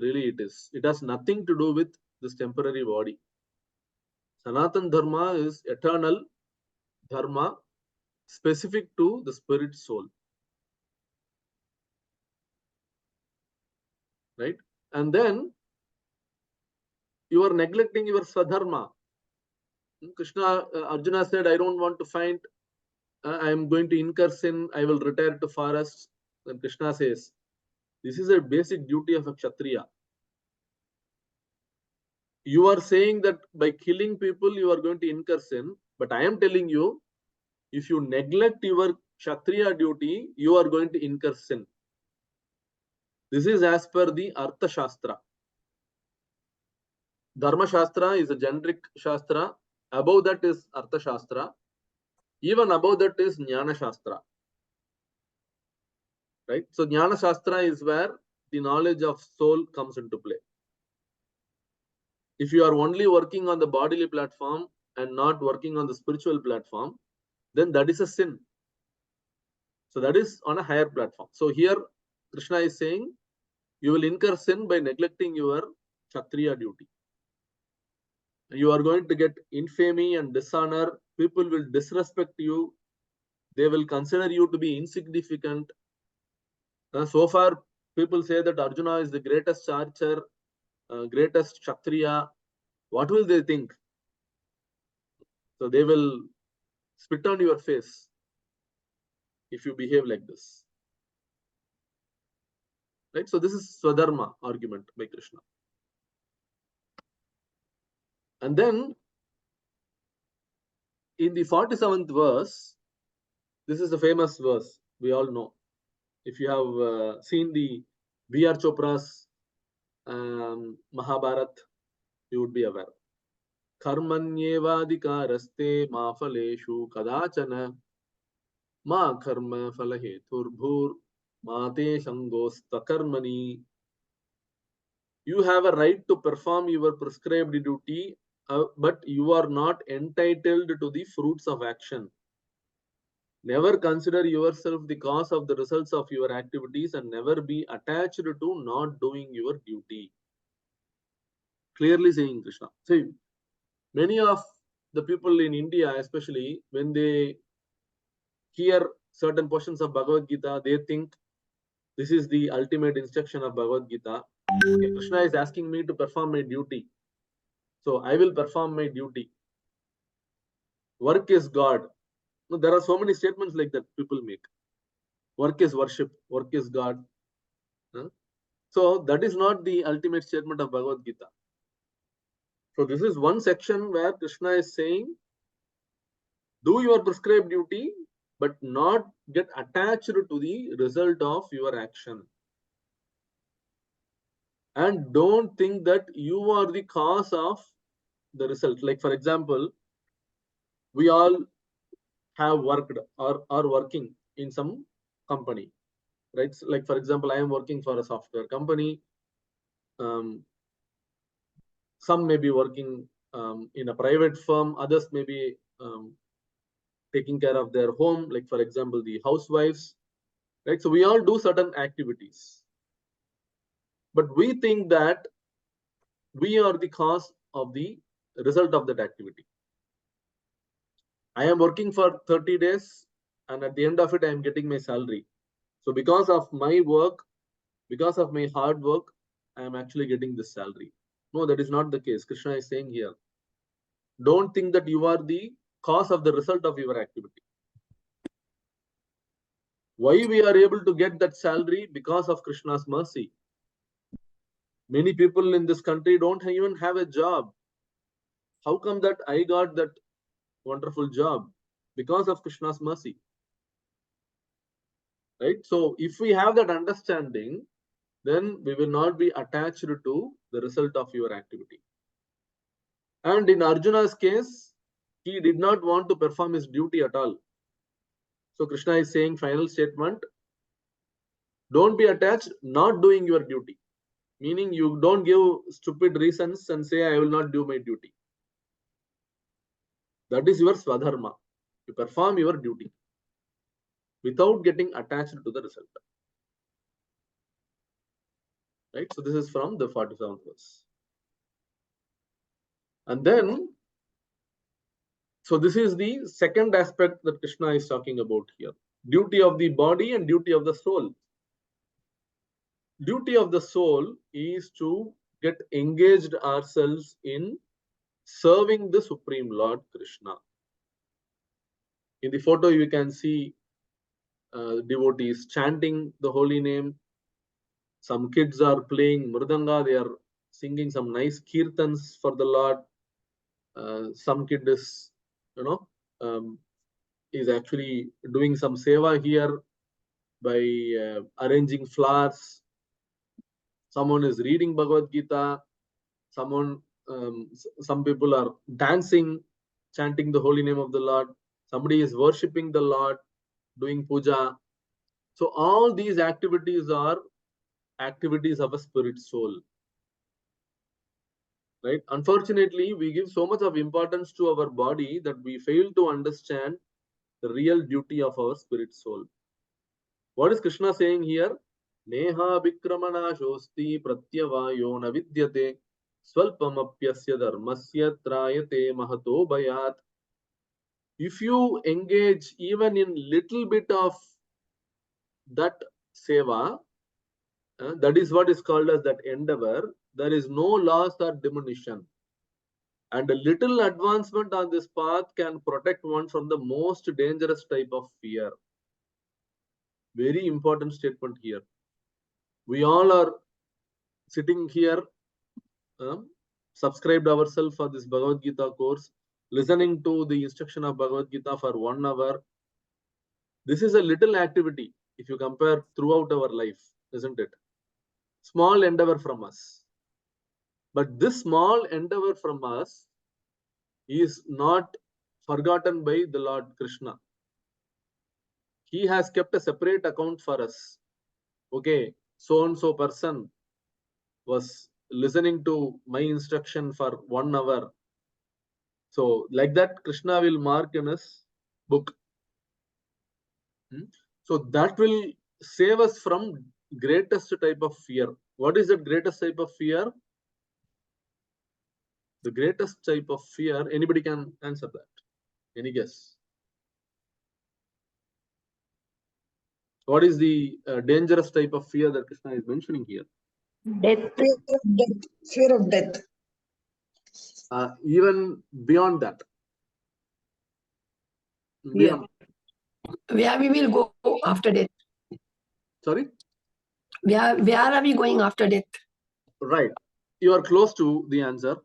really it is. It has nothing to do with this temporary body. Sanatana Dharma is eternal Dharma specific to the spirit soul. Right? And then you are neglecting your Swadharma. Arjuna said, I don't want to fight. I am going to incur sin. I will retire to forests. Then Krishna says, this is a basic duty of a Kshatriya. You are saying that by killing people, you are going to incur sin. But I am telling you, if you neglect your Kshatriya duty, you are going to incur sin. This is as per the Artha Shastra. Dharma Shastra is a generic Shastra. Above that is Artha Shastra. Even above that is Jnana Shastra. Right? So Jnana Shastra is where the knowledge of soul comes into play. If you are only working on the bodily platform and not working on the spiritual platform, then that is a sin. So that is on a higher platform. So here Krishna is saying, you will incur sin by neglecting your Kshatriya duty. You are going to get infamy and dishonor. People will disrespect you. They will consider you to be insignificant. So far, people say that Arjuna is the greatest archer, greatest Kshatriya. What will they think? So they will spit on your face if you behave like this. Right? So this is Swadharma argument by Krishna. And then in the 47th verse, this is the famous verse we all know. If you have seen the B.R. Chopra's Mahabharat, you would be aware. Karmanyevadikaraste ma phaleshu kadachana ma karma phalaheturbhur ma te sangosta karmani. You have a right to perform your prescribed duty, but you are not entitled to the fruits of action. Never consider yourself the cause of the results of your activities and never be attached to not doing your duty. Clearly saying Krishna. See, many of the people in India, especially when they hear certain portions of Bhagavad Gita, they think this is the ultimate instruction of Bhagavad Gita. Okay, Krishna is asking me to perform my duty. So I will perform my duty. Work is God. No, there are so many statements like that people make. Work is worship. Work is God. So that is not the ultimate statement of Bhagavad Gita. So this is one section where Krishna is saying, do your prescribed duty, but not get attached to the result of your action. And don't think that you are the cause of the result. Like for example, we all have worked or are working in some company, right? So like for example, I am working for a software company. Some may be working in a private firm, others may be taking care of their home, like for example, the housewives, right? So we all do certain activities. But we think that we are the cause of the result of that activity. I am working for 30 days and at the end of it, I am getting my salary. So because of my work, because of my hard work, I am actually getting this salary. No, that is not the case. Krishna is saying here, don't think that you are the cause of the result of your activity. Why we are able to get that salary? Because of Krishna's mercy. Many people in this country don't even have a job. How come that I got that wonderful job? Because of Krishna's mercy. Right? So if we have that understanding, then we will not be attached to the result of your activity. And in Arjuna's case, he did not want to perform his duty at all. So Krishna is saying, final statement, don't be attached, not doing your duty. Meaning you don't give stupid reasons and say, I will not do my duty. That is your swadharma. You perform your duty without getting attached to the result. Right? So this is from the 47th verse. And then, so this is the second aspect that Krishna is talking about here. Duty of the body and duty of the soul. Duty of the soul is to get engaged ourselves in serving the Supreme Lord Krishna. In the photo, you can see devotees chanting the holy name. Some kids are playing mridanga. They are singing some nice kirtans for the Lord. Some kid is, is actually doing some seva here by arranging flowers. Someone is reading Bhagavad Gita. Some people are dancing, chanting the holy name of the Lord. Somebody is worshipping the Lord, doing puja. So all these activities are activities of a spirit soul. Right? Unfortunately, we give so much of importance to our body that we fail to understand the real duty of our spirit soul. What is Krishna saying here? Neha vikramana shosti pratyavayo na vidyate swalpamapyasya dharmasya trayate mahato bhayat. If you engage even in little bit of that seva, that is what is called as that endeavor, there is no loss or diminution. And a little advancement on this path can protect one from the most dangerous type of fear. Very important statement here. We all are sitting here, subscribed ourselves for this Bhagavad Gita course, listening to the instruction of Bhagavad Gita for 1 hour. This is a little activity if you compare throughout our life, isn't it? Small endeavor from us. But this small endeavor from us is not forgotten by the Lord Krishna. He has kept a separate account for us. Okay, so and so person was listening to my instruction for 1 hour. So like that, Krishna will mark in his book. So that will save us from greatest type of fear. What is the greatest type of fear? The greatest type of fear, anybody can answer that. Any guess? What is the dangerous type of fear that Krishna is mentioning here? Death. Fear of death. Even beyond that. Beyond. Where we will go after death? Sorry? Where are we going after death? Right. You are close to the answer.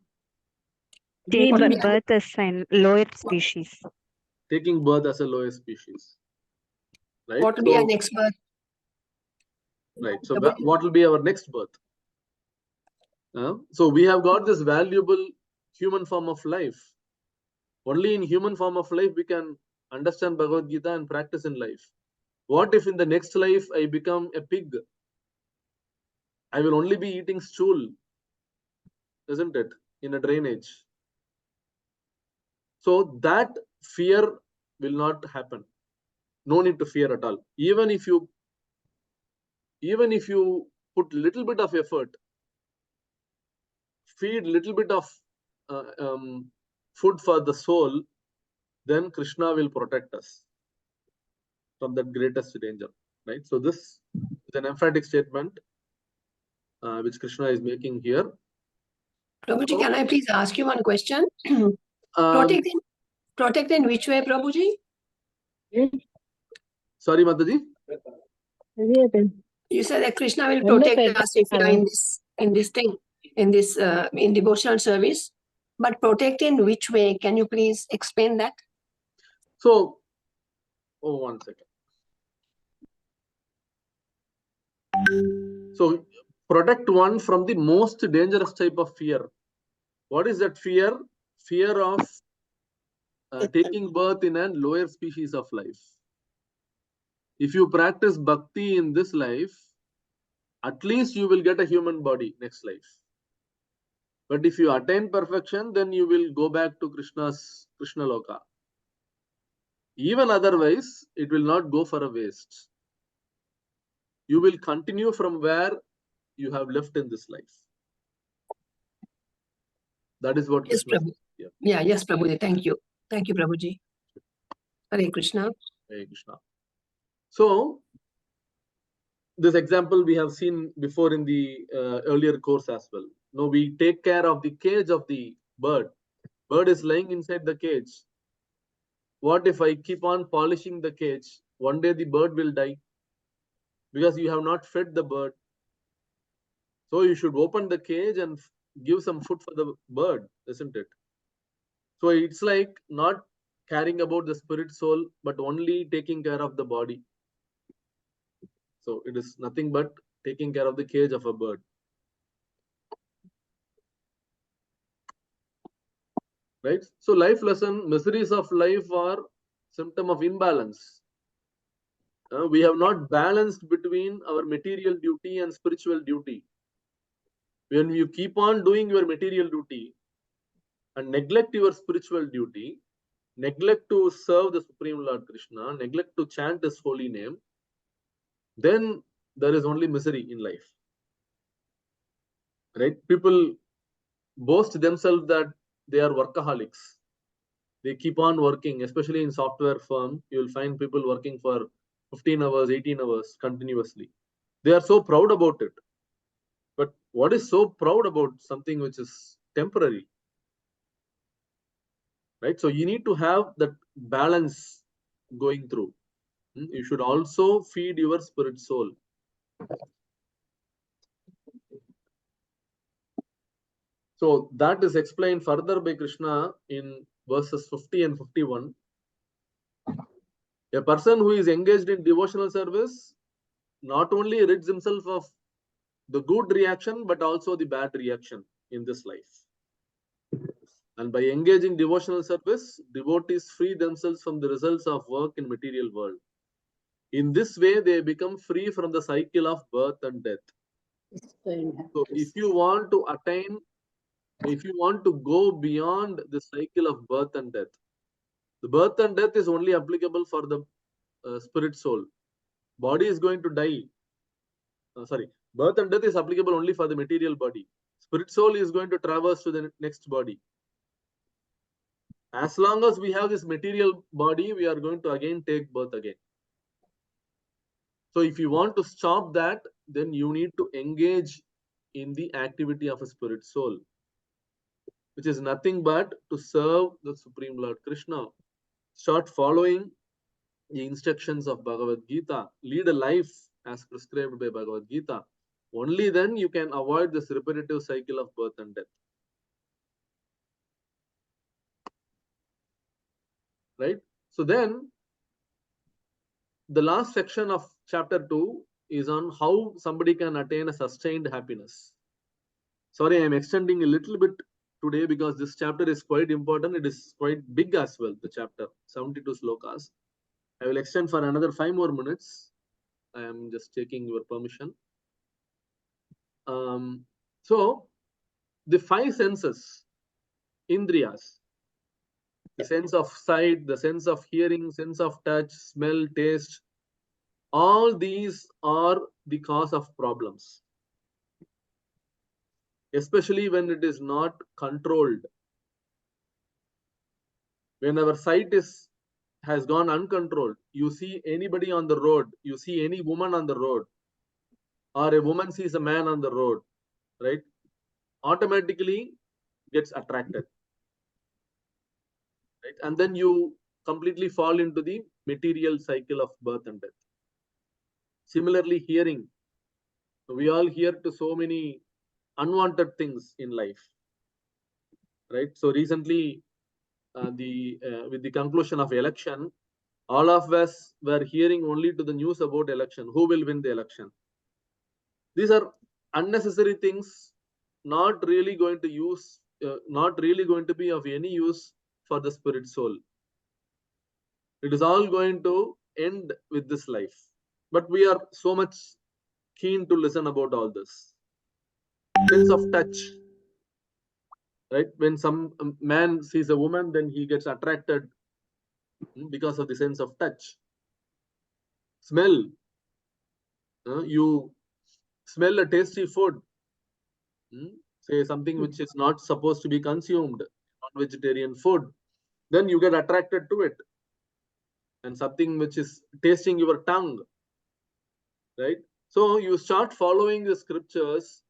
Taking birth as a lower species. Taking birth as a lower species. Right. What will be our next birth? Right. So what will be our next birth? So we have got this valuable human form of life. Only in human form of life we can understand Bhagavad Gita and practice in life. What if in the next life I become a pig? I will only be eating stool, isn't it? In a drainage. So that fear will not happen. No need to fear at all. Even if you put little bit of effort, feed little bit of food for the soul, then Krishna will protect us from that greatest danger, right? So this is an emphatic statement which Krishna is making here. Prabhuji, can I please ask you one question? Um, Protect in which way, Prabhuji? sorry, Mataji. You said that Krishna will protect us if we are in this thing, in devotional service. But protect in which way? Can you please explain that? So, one second. So, protect one from the most dangerous type of fear. What is that fear? Fear of taking birth in a lower species of life. If you practice bhakti in this life, at least you will get a human body next life. But if you attain perfection, then you will go back to Krishna Loka. Even otherwise, it will not go for a waste. You will continue from where you have left in this life. That is what Yes, Krishna Prabhu. says. Yeah, yes, Prabhuji. Thank you. Thank you, Prabhuji. Hare Krishna. Hare Krishna. So, this example we have seen before in the earlier course as well. Now we take care of the cage of the bird. Bird is lying inside the cage. What if I keep on polishing the cage? One day the bird will die because you have not fed the bird. So you should open the cage and give some food for the bird, isn't it? So it's like not caring about the spirit soul, but only taking care of the body. So it is nothing but taking care of the cage of a bird. Right? So life lesson, miseries of life are symptom of imbalance. We have not balanced between our material duty and spiritual duty. When you keep on doing your material duty and neglect your spiritual duty, neglect to serve the Supreme Lord Krishna, neglect to chant his holy name, then there is only misery in life. Right? People boast themselves that they are workaholics. They keep on working, especially in software firm. You will find people working for 15 hours, 18 hours continuously. They are so proud about it. But what is so proud about something which is temporary? Right? So you need to have that balance going through. You should also feed your spirit soul. So that is explained further by Krishna in verses 50 and 51. A person who is engaged in devotional service not only rids himself of the good reaction, but also the bad reaction in this life. And by engaging devotional service, devotees free themselves from the results of work in material world. In this way, they become free from the cycle of birth and death. So if you want to attain, if you want to go beyond the cycle of birth and death, the birth and death is only applicable for the spirit soul. Body is going to die. Birth and death is applicable only for the material body. Spirit soul is going to traverse to the next body. As long as we have this material body, we are going to again take birth again. So if you want to stop that, then you need to engage in the activity of a spirit soul, which is nothing but to serve the Supreme Lord Krishna. Start following the instructions of Bhagavad Gita. Lead a life as prescribed by Bhagavad Gita. Only then you can avoid this repetitive cycle of birth and death. Right? So then, the last section of chapter 2 is on how somebody can attain a sustained happiness. Sorry, I am extending a little bit today because this chapter is quite important. It is quite big as well, the chapter, 72 slokas. I will extend for another 5 more minutes. I am just taking your permission. So, the 5 senses, indriyas, the sense of sight, the sense of hearing, sense of touch, smell, taste, all these are the cause of problems. especially when it is not controlled. When our sight has gone uncontrolled, you see anybody on the road, you see any woman on the road, or a woman sees a man on the road, right? Automatically gets attracted, right? And then you completely fall into the material cycle of birth and death. Similarly, hearing. We all hear to so many unwanted things in life, right? So recently, with the conclusion of election, all of us were hearing only to the news about election. Who will win the election? These are unnecessary things, not really going to be of any use for the spirit soul. It is all going to end with this life. But we are so much keen to listen about all this. Sense of touch, right? When some man sees a woman, then he gets attracted because of the sense of touch. Smell, you smell a tasty food, say something which is not supposed to be consumed, non-vegetarian food, then you get attracted to it. And something which is tasting your tongue, right? So you start following the scriptures,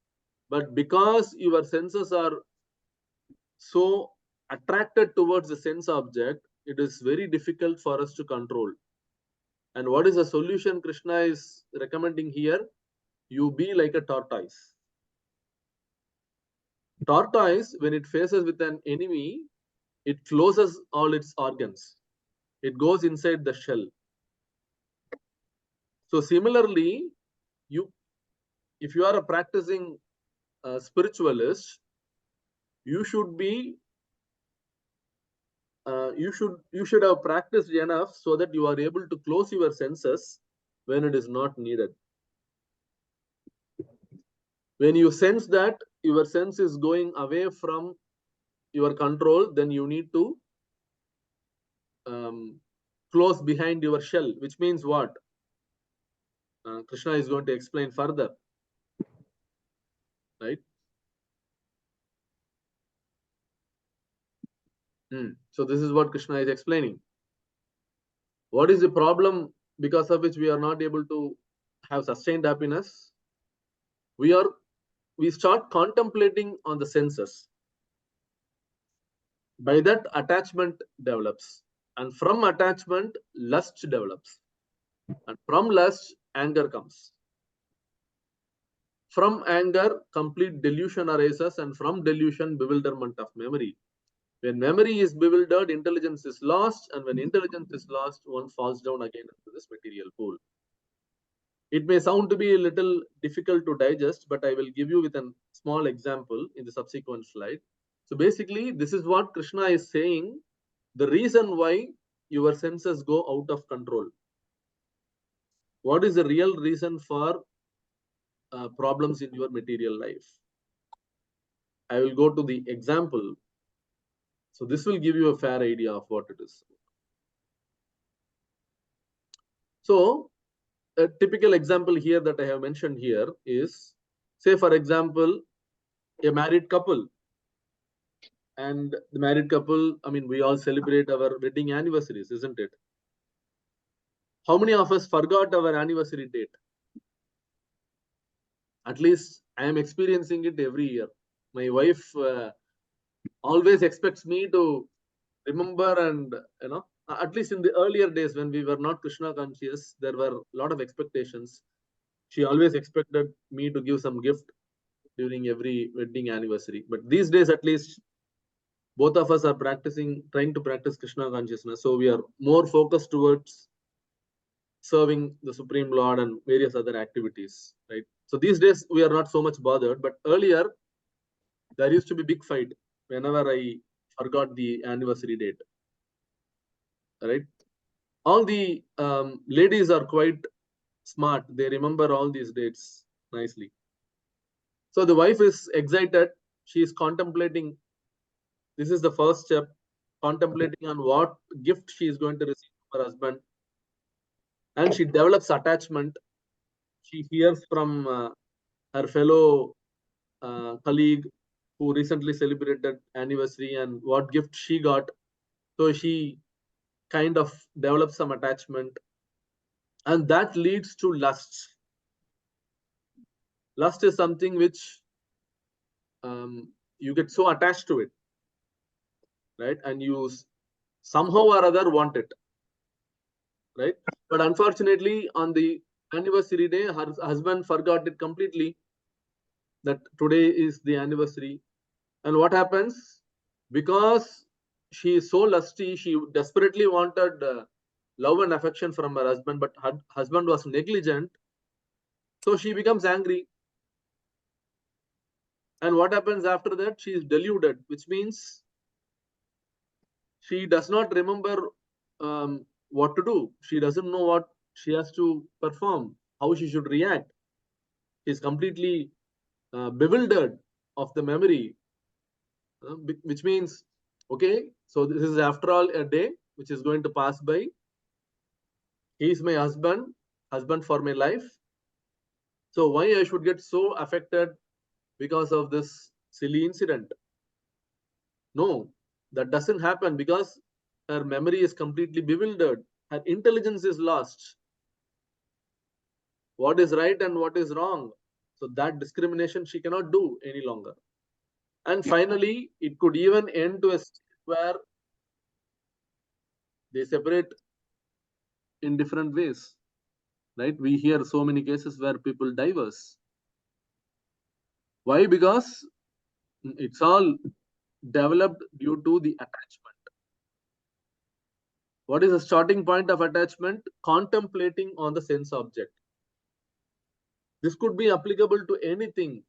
but because your senses are so attracted towards the sense object, it is very difficult for us to control. And what is the solution Krishna is recommending here? You be like a tortoise. Tortoise, when it faces with an enemy, it closes all its organs. It goes inside the shell. So similarly, if you are a practicing spiritualist, you should be you should have practiced enough so that you are able to close your senses when it is not needed. When you sense that your sense is going away from your control, then you need to close behind your shell, which means what? Krishna is going to explain further, right? So this is what Krishna is explaining. What is the problem because of which we are not able to have sustained happiness? We start contemplating on the senses. By that, attachment develops, and from attachment, lust develops, and from lust, anger comes. From anger, complete delusion arises, and from delusion, bewilderment of memory. When memory is bewildered, intelligence is lost, and when intelligence is lost, one falls down again into this material pool. It may sound to be a little difficult to digest, but I will give you with a small example in the subsequent slide. So basically, this is what Krishna is saying, the reason why your senses go out of control. What is the real reason for problems in your material life? I will go to the example. So this will give you a fair idea of what it is. So a typical example here that I have mentioned here is, say for example, a married couple. And the married couple, I mean, we all celebrate our wedding anniversaries, isn't it? How many of us forgot our anniversary date? At least I am experiencing it every year. My wife always expects me to remember, and at least in the earlier days when we were not Krishna conscious, there were a lot of expectations. She always expected me to give some gift during every wedding anniversary. But these days, at least, both of us are trying to practice Krishna consciousness. So we are more focused towards serving the Supreme Lord and various other activities, right? So these days we are not so much bothered, but earlier there used to be big fight whenever I forgot the anniversary date, right? All the ladies are quite smart. They remember all these dates nicely. So the wife is excited. She is contemplating. This is the first step, contemplating on what gift she is going to receive from her husband. And she develops attachment. She hears from her fellow colleague who recently celebrated anniversary and what gift she got. So she kind of develops some attachment, and that leads to lust. Lust is something which you get so attached to it, right? And you somehow or other want it, right? But unfortunately, on the anniversary day, her husband forgot it completely, that today is the anniversary. And what happens? Because she is so lusty, she desperately wanted love and affection from her husband, but her husband was negligent. So she becomes angry. And what happens after that? She is deluded, which means she does not remember what to do. She doesn't know what she has to perform, how she should react. She's completely bewildered of the memory, which means, okay, so this is after all a day which is going to pass by. He is my husband for my life. So why I should get so affected because of this silly incident? No, that doesn't happen, because her memory is completely bewildered. Her intelligence is lost. What is right and what is wrong? So that discrimination she cannot do any longer. And finally, it could even end to a state where they separate in different ways, right? We hear so many cases where people divorce. Why? Because it's all developed due to the attachment. What is the starting point of attachment? Contemplating on the sense object. This could be applicable to anything.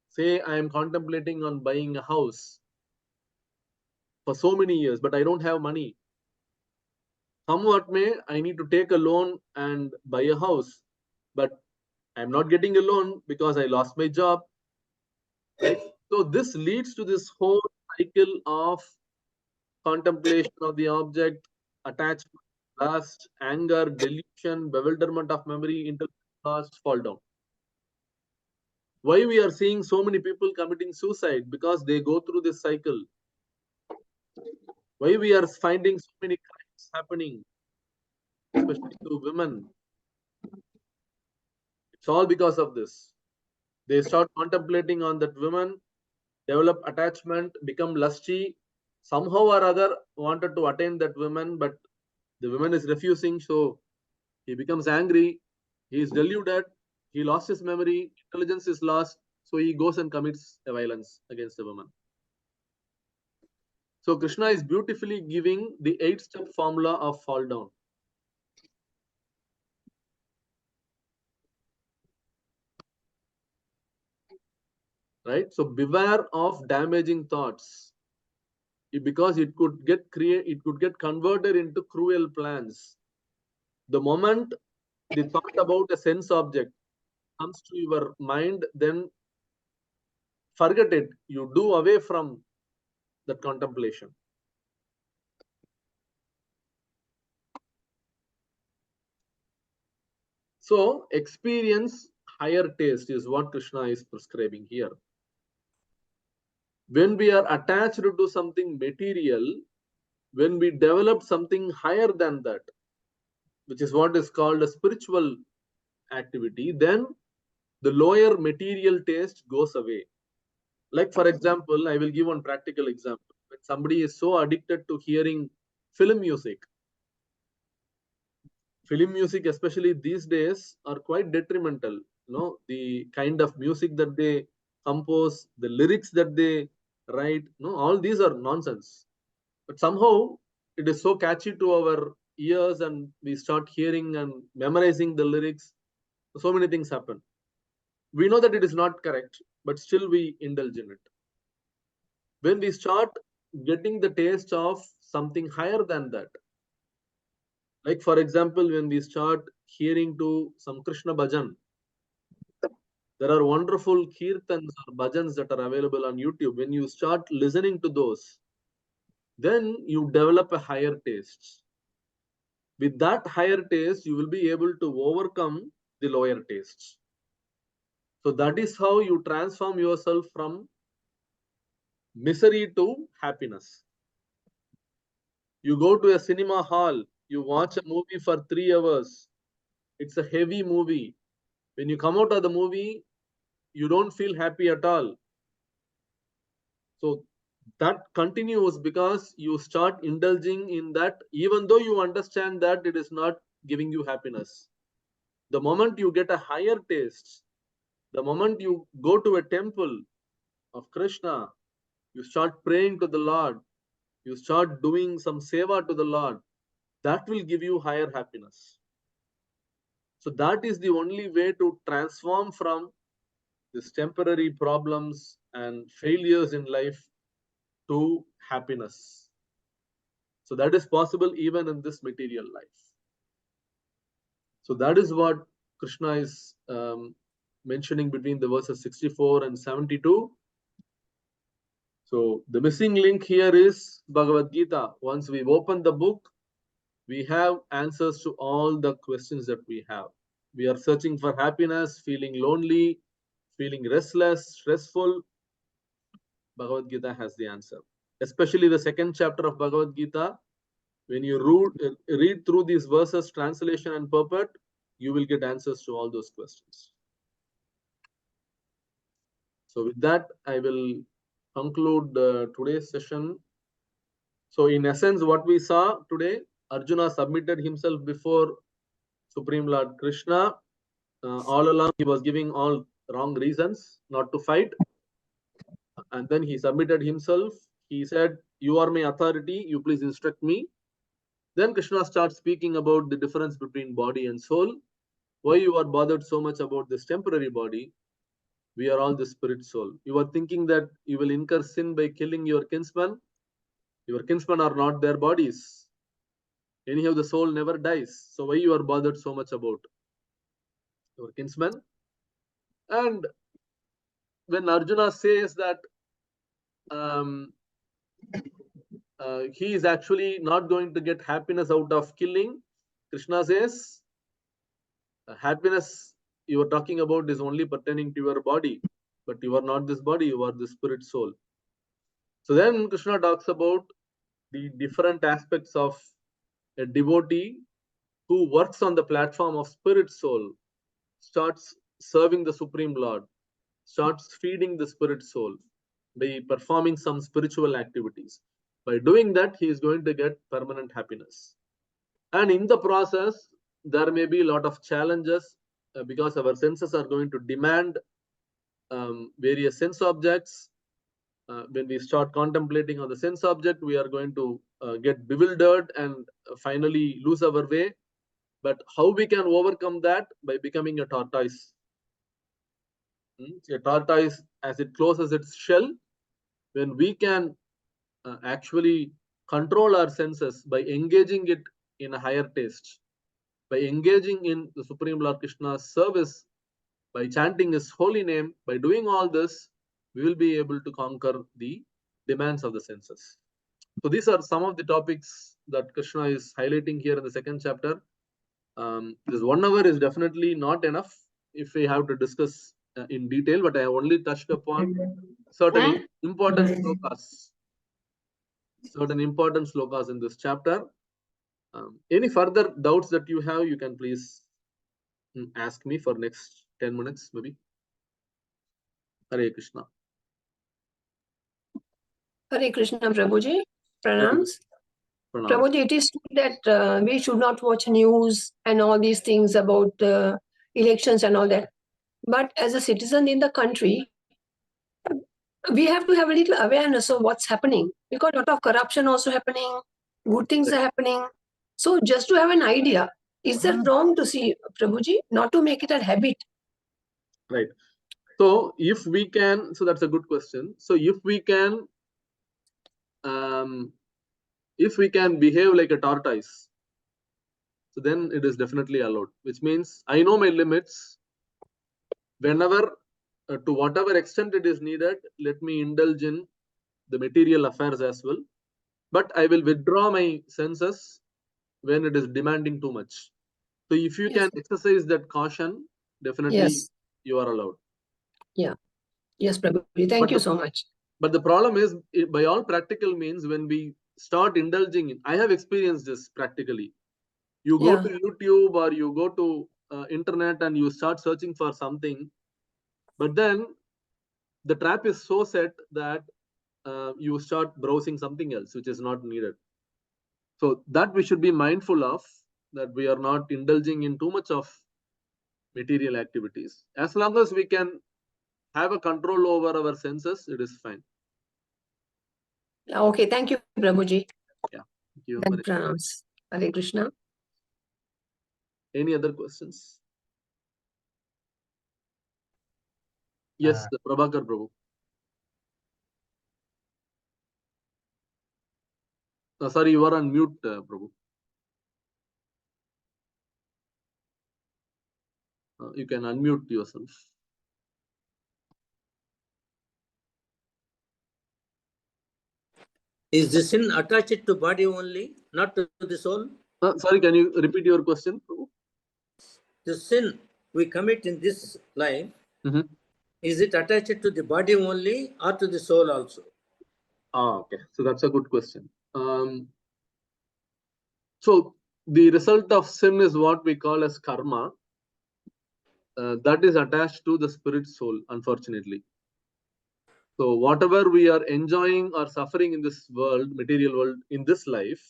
Say I am contemplating on buying a house for so many years, but I don't have money. Come what may, I need to take a loan and buy a house, but I'm not getting a loan because I lost my job. Right? So this leads to this whole cycle of contemplation of the object, attachment, lust, anger, delusion, bewilderment of memory, intellectual loss, fall down. Why we are seeing so many people committing suicide? Because they go through this cycle. Why we are finding so many crimes happening, especially to women? It's all because of this. They start contemplating on that woman, develop attachment, become lusty, somehow or other wanted to attain that woman, but the woman is refusing, so he becomes angry, he is deluded, he lost his memory, intelligence is lost, so he goes and commits a violence against the woman. So Krishna is beautifully giving the 8-step formula of fall down. Right? So beware of damaging thoughts, because it could get converted into cruel plans. The moment the thought about a sense object comes to your mind, then forget it. You do away from that contemplation. So experience higher taste is what Krishna is prescribing here. When we are attached to something material, when we develop something higher than that, which is what is called a spiritual activity, then the lower material taste goes away. Like, for example, I will give one practical example. When somebody is so addicted to hearing film music, especially these days, are quite detrimental. The kind of music that they compose, the lyrics that they write, all these are nonsense. But somehow it is so catchy to our ears, and we start hearing and memorizing the lyrics. So many things happen. We know that it is not correct, but still we indulge in it. When we start getting the taste of something higher than that, like for example, when we start hearing to some Krishna bhajan, there are wonderful kirtans or bhajans that are available on YouTube. When you start listening to those, then you develop a higher taste. With that higher taste, you will be able to overcome the lower tastes. So that is how you transform yourself from misery to happiness. You go to a cinema hall, you watch a movie for 3 hours. It's a heavy movie. When you come out of the movie, you don't feel happy at all. So that continues because you start indulging in that, even though you understand that it is not giving you happiness. The moment you get a higher taste, the moment you go to a temple of Krishna, you start praying to the Lord, you start doing some seva to the Lord, that will give you higher happiness. So that is the only way to transform from these temporary problems and failures in life to happiness. So that is possible even in this material life. So that is what Krishna is mentioning between the verses 64 and 72. So the missing link here is Bhagavad Gita. Once we open the book, we have answers to all the questions that we have. We are searching for happiness, feeling lonely, feeling restless, stressful. Bhagavad Gita has the answer. Especially the second chapter of Bhagavad Gita, when you read through these verses, translation and purport, you will get answers to all those questions. So with that, I will conclude today's session. So in essence, what we saw today, Arjuna submitted himself before Supreme Lord Krishna. All along, he was giving all wrong reasons not to fight. And then he submitted himself. He said, "You are my authority. You please instruct me." Then Krishna starts speaking about the difference between body and soul. Why you are bothered so much about this temporary body? We are all the spirit soul. You are thinking that you will incur sin by killing your kinsman. Your kinsmen are not their bodies. Anyhow, the soul never dies. So why you are bothered so much about your kinsman? And when Arjuna says that he is actually not going to get happiness out of killing, Krishna says, happiness you are talking about is only pertaining to your body, but you are not this body, you are the spirit soul. So then Krishna talks about the different aspects of a devotee who works on the platform of spirit soul, starts serving the Supreme Lord, starts feeding the spirit soul by performing some spiritual activities. By doing that, he is going to get permanent happiness. And in the process, there may be a lot of challenges because our senses are going to demand various sense objects. When we start contemplating on the sense object, we are going to get bewildered and finally lose our way. But how we can overcome that? By becoming a tortoise. A tortoise, as it closes its shell, when we can actually control our senses by engaging it in a higher taste, by engaging in the Supreme Lord Krishna's service, by chanting his holy name, by doing all this, we will be able to conquer the demands of the senses. So these are some of the topics that Krishna is highlighting here in the second chapter. This 1 hour is definitely not enough if we have to discuss in detail, but I have only touched upon certain important slokas. Certain important slokas in this chapter. Any further doubts that you have, you can please ask me for next 10 minutes, maybe. Hare Krishna. Hare Krishna, Prabhuji. Pranams. Pranam. Prabhuji, it is true that we should not watch news and all these things about elections and all that. But as a citizen in the country, we have to have a little awareness of what's happening, because a lot of corruption also happening, good things are happening. So just to have an idea, is that wrong to see, Prabhuji, not to make it a habit? Right. So if we can, so that's a good question. So if we can behave like a tortoise, so then it is definitely allowed, which means I know my limits. Whenever, to whatever extent it is needed, let me indulge in the material affairs as well. But I will withdraw my senses when it is demanding too much. So if you can exercise that caution, definitely you are allowed. Yes, Prabhuji. Thank you so much. But the problem is, by all practical means, when we start indulging in, I have experienced this practically. You go Yeah. to YouTube or you go to internet and you start searching for something, but then the trap is so set that you start browsing something else which is not needed. So that we should be mindful of, that we are not indulging in too much of material activities. As long as we can have a control over our senses, it is fine. Okay, thank you, Prabhuji. Thank you. Then pranams. Hare Krishna. Any other questions? Yes, Prabhakar Prabhu. Sorry, you are on mute, Prabhu. You can unmute yourself. Is the sin attached to body only, not to the soul? Sorry, can you repeat your question, Prabhu? The sin we commit in this life, Mhm. is it attached to the body only or to the soul also? Okay, so that's a good question. So the result of sin is what we call as karma. That is attached to the spirit soul, unfortunately. So whatever we are enjoying or suffering in this world, material world, in this life,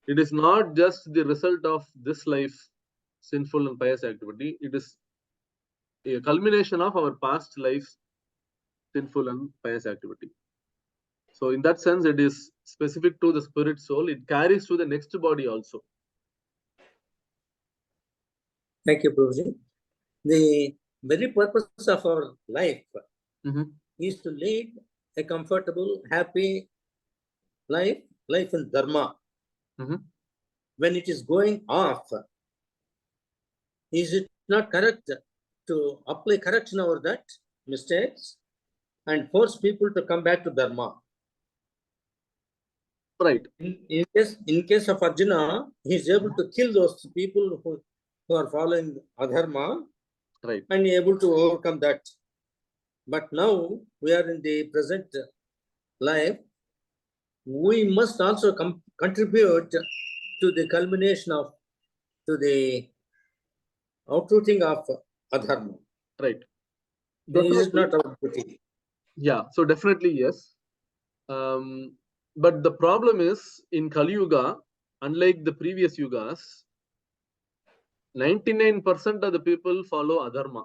it is not just the result of this life, sinful and pious activity. It is a culmination of our past life's sinful and pious activity. So in that sense, it is specific to the spirit soul. It carries to the next body also. Thank you, Prabhuji. The very purpose of our life is to lead a comfortable, happy life in dharma. When it is going off, is it not correct to apply correction over that mistakes and force people to come back to dharma? Right. In case of Arjuna, he is able to kill those people who are following adharma, right, and able to overcome that. But now we are in the present life, we must also contribute to the culmination of, to the uprooting of adharma. Right. This is not our duty. Yeah, so definitely yes. But the problem is, in Kali Yuga, unlike the previous yugas, 99% of the people follow adharma.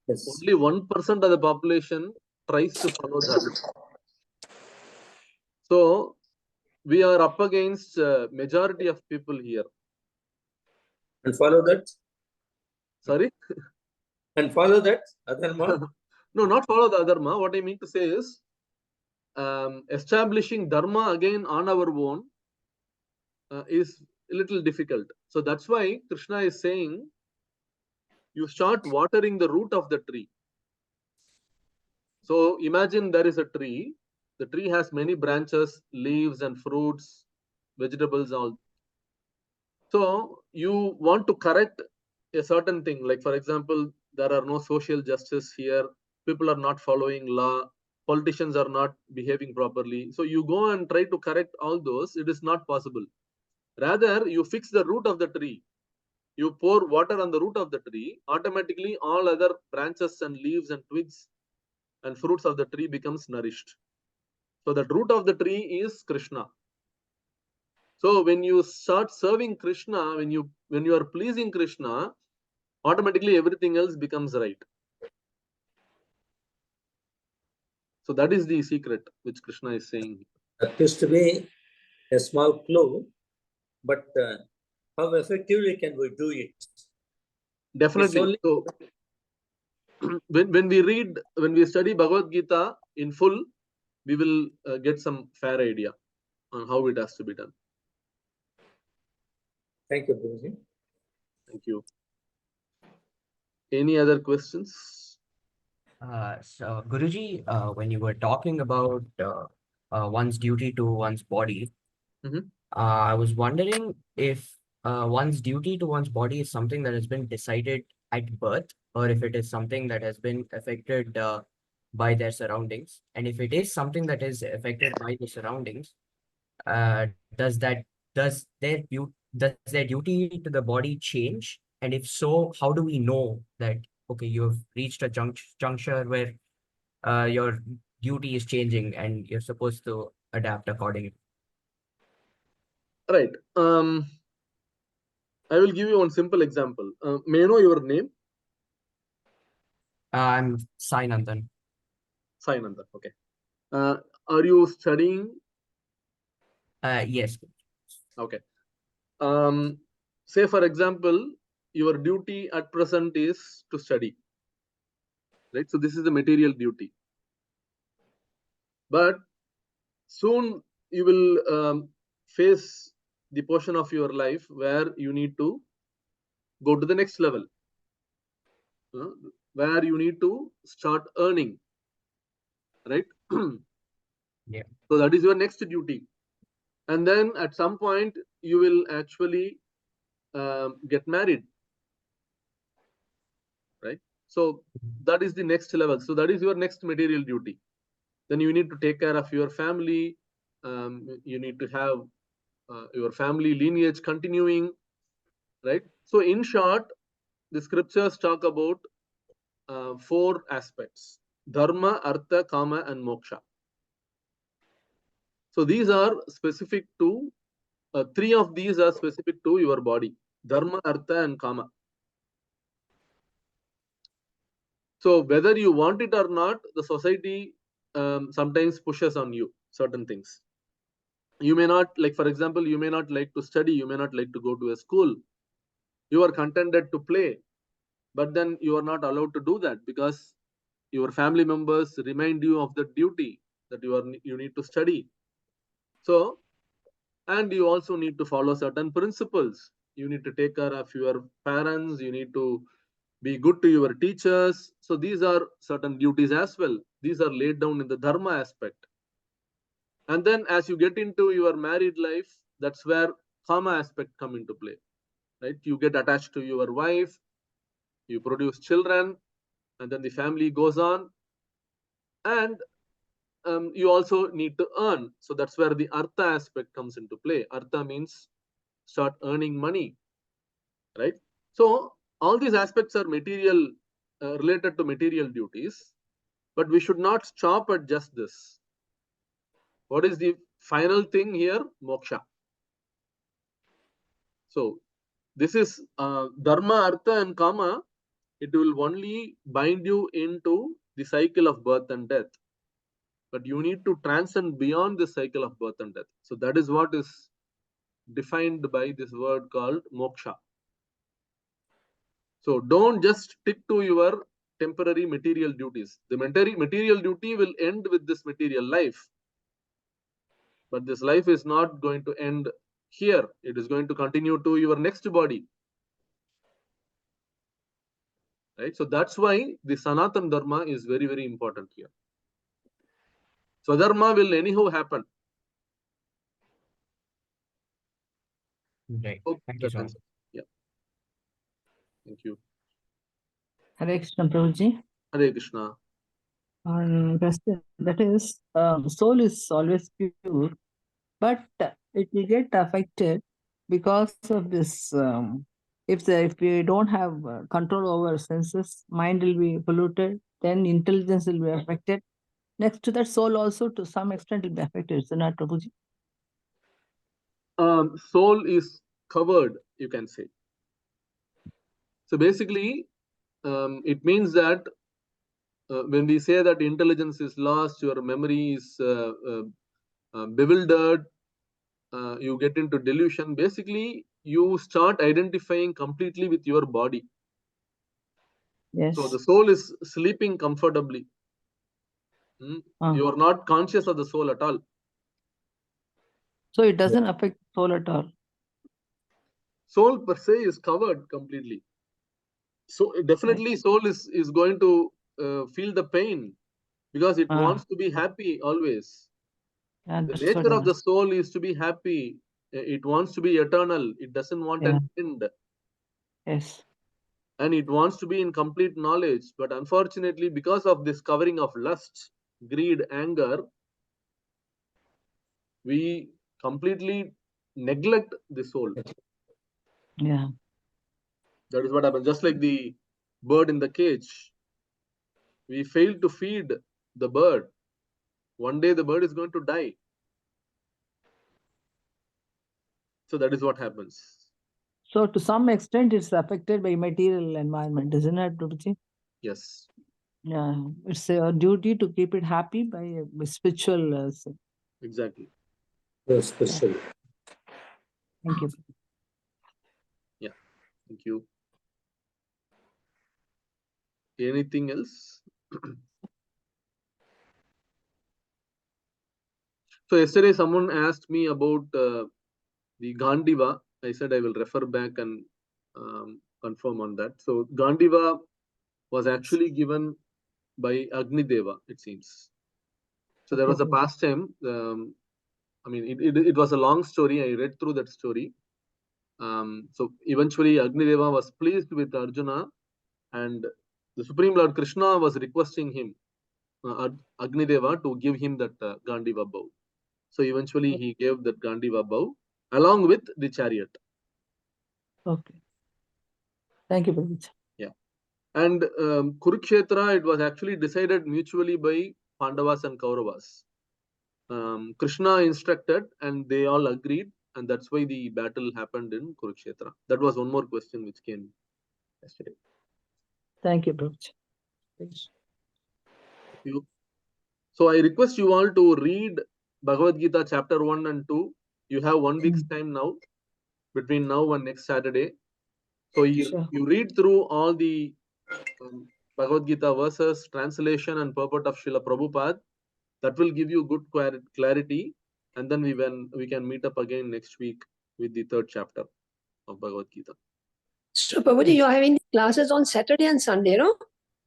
Yes. Only 1% of the population tries to follow dharma. So we are up against majority of people here. And follow that? Sorry? And follow that adharma? No, not follow the adharma. What I mean to say is, establishing dharma again on our own is a little difficult. So that's why Krishna is saying, you start watering the root of the tree. So imagine there is a tree. The tree has many branches, leaves and fruits, vegetables, all. So you want to correct a certain thing. Like, for example, there are no social justice here. People are not following law. Politicians are not behaving properly. So you go and try to correct all those. It is not possible. Rather, you fix the root of the tree. You pour water on the root of the tree. Automatically, all other branches and leaves and twigs and fruits of the tree becomes nourished. So the root of the tree is Krishna. So when you start serving Krishna, when you are pleasing Krishna, automatically everything else becomes right. So that is the secret which Krishna is saying. That used to be a small clue, but how effectively can we do it? Definitely. So when we study Bhagavad Gita in full, we will get some fair idea on how it has to be done. Thank you, Guruji. Thank you. Any other questions? So Guruji, when you were talking about one's duty to one's body, I was wondering if one's duty to one's body is something that has been decided at birth, or if it is something that has been affected by their surroundings? And if it is something that is affected by the surroundings, does their duty to the body change? And if so, how do we know that, okay, you have reached a juncture where your duty is changing and you're supposed to adapt accordingly? Right. I will give you one simple example. May I know your name? I'm Sai Nandan. Sai Nandan. Okay. Are you studying? Yes. Okay. Say for example, your duty at present is to study. Right. So this is the material duty. But soon you will face the portion of your life where you need to go to the next level, where you need to start earning, right? Yeah. So that is your next duty. And then at some point you will actually get married, right? So that is the next level. So that is your next material duty. Then you need to take care of your family. You need to have your family lineage continuing, right? So in short, the scriptures talk about 4 aspects: dharma, artha, kama, and moksha. So these are specific to 3 of these are specific to your body: dharma, artha, and kama. So whether you want it or not, the society sometimes pushes on you certain things. You may not, like for example, you may not like to study, you may not like to go to a school. You are contented to play, but then you are not allowed to do that because your family members remind you of the duty that you need to study. So, and you also need to follow certain principles. You need to take care of your parents, you need to be good to your teachers. So these are certain duties as well. These are laid down in the dharma aspect. And then as you get into your married life, that's where kama aspect come into play, right? You get attached to your wife, you produce children, and then the family goes on. And you also need to earn. So that's where the artha aspect comes into play. Artha means start earning money, right? So all these aspects are material, related to material duties, but we should not stop at just this. What is the final thing here? Moksha. So this is dharma, artha, and kama. It will only bind you into the cycle of birth and death. But you need to transcend beyond the cycle of birth and death. So that is what is defined by this word called moksha. So don't just stick to your temporary material duties. The material duty will end with this material life. But this life is not going to end here. It is going to continue to your next body. Right? So that's why the Sanatan Dharma is very, very important here. So Dharma will anyhow happen. Right. Hope Thank you that so much. answers. Yeah. Thank you. Hare Krishna, Prabhuji. Hare Krishna. Question, that is, soul is always pure, but it will get affected because of this. If we don't have control over senses, mind will be polluted, then intelligence will be affected. Next to that, soul also to some extent will be affected. So not Prabhuji. Soul is covered, you can say. So basically, it means that when we say that intelligence is lost, your memory is bewildered, you get into delusion. Basically, you start identifying completely with your body. Yes. So the soul is sleeping comfortably. You are not conscious of the soul at all. So it doesn't affect soul at all. Soul per se is covered completely. So definitely soul is going to feel the pain because it wants to be happy always. The nature of the soul is to be happy. It wants to be eternal. It doesn't want an end. Yes. and it wants to be in complete knowledge. But unfortunately, because of this covering of lust, greed, anger, we completely neglect the soul. Yeah. That is what happens. Just like the bird in the cage, we fail to feed the bird. One day the bird is going to die. So that is what happens. So to some extent, it's affected by material environment, isn't it, Prabhuji? Yes. Yeah, it's a duty to keep it happy by spiritual. Exactly. Yes, special. Thank you. Yeah. Thank you. Anything else? So yesterday someone asked me about the Gandiva. I said I will refer back and confirm on that. So Gandiva was actually given by Agni Deva, it seems. So there was a pastime. I mean, it was a long story. I read through that story. So eventually Agni Deva was pleased with Arjuna, and the Supreme Lord Krishna was requesting him, Agni Deva, to give him that Gandiva bow. So eventually he gave that Gandiva bow along with the chariot. Okay. Thank you, Prabhuji. Yeah. And Kurukshetra, it was actually decided mutually by Pandavas and Kauravas. Krishna instructed and they all agreed, and that's why the battle happened in Kurukshetra. That was one more question which came yesterday. Thank you, Prabhuji. Thank you. So I request you all to read Bhagavad Gita chapter 1 and 2. You have 1 week's time now, between now and next Saturday. So you read through all the Bhagavad Gita verses, translation and purport of Srila Prabhupada. That will give you good clarity. And then we can meet up again next week with the 3rd chapter of Bhagavad Gita. So, Prabhuji, you are having classes on Saturday and Sunday, no?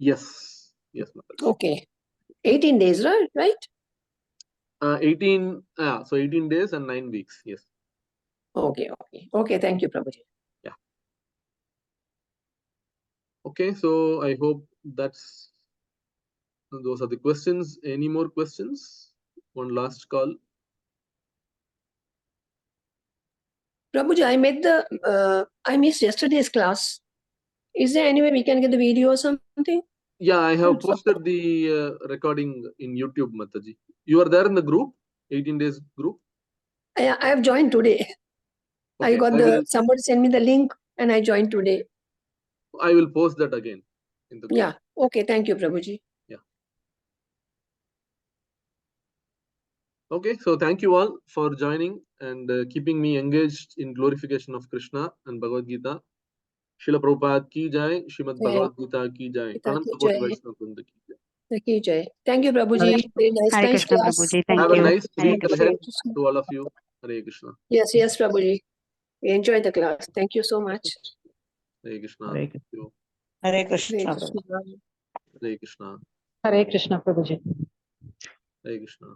Yes. Yes, Mataji. Okay. 18 days, right? 18 days and 9 weeks. Yes. Okay. Okay, thank you, Prabhuji. Yeah. Okay, so I hope those are the questions. Any more questions? One last call. Prabhuji, I missed yesterday's class. Is there any way we can get the video or something? Yeah, I have posted the recording in YouTube, Mataji. You are there in the group, 18 days group? I have joined today. Okay, I got somebody sent me the link and I joined today. I will post that again in the group. Yeah. Okay. Thank you, Prabhuji. Yeah. Okay, so thank you all for joining and keeping me engaged in glorification of Krishna and Bhagavad Gita. Srila Prabhupada ki jai, Srimad Bhagavad Gita ki jai, Ananta Koti Vaishnava Vrinda ki jai. Thank you, Prabhuji. Very nice Hare Krishna, class. Prabhuji. Thank Have a you. nice Hare week Krishna. ahead to all of you. Hare Krishna. Yes, Prabhuji. We enjoyed the class. Thank you so much. Hare Krishna. Hare Thank you. Hare Krishna. Hare Krishna. Hare Krishna. Hare Krishna, Prabhuji. Hare Krishna.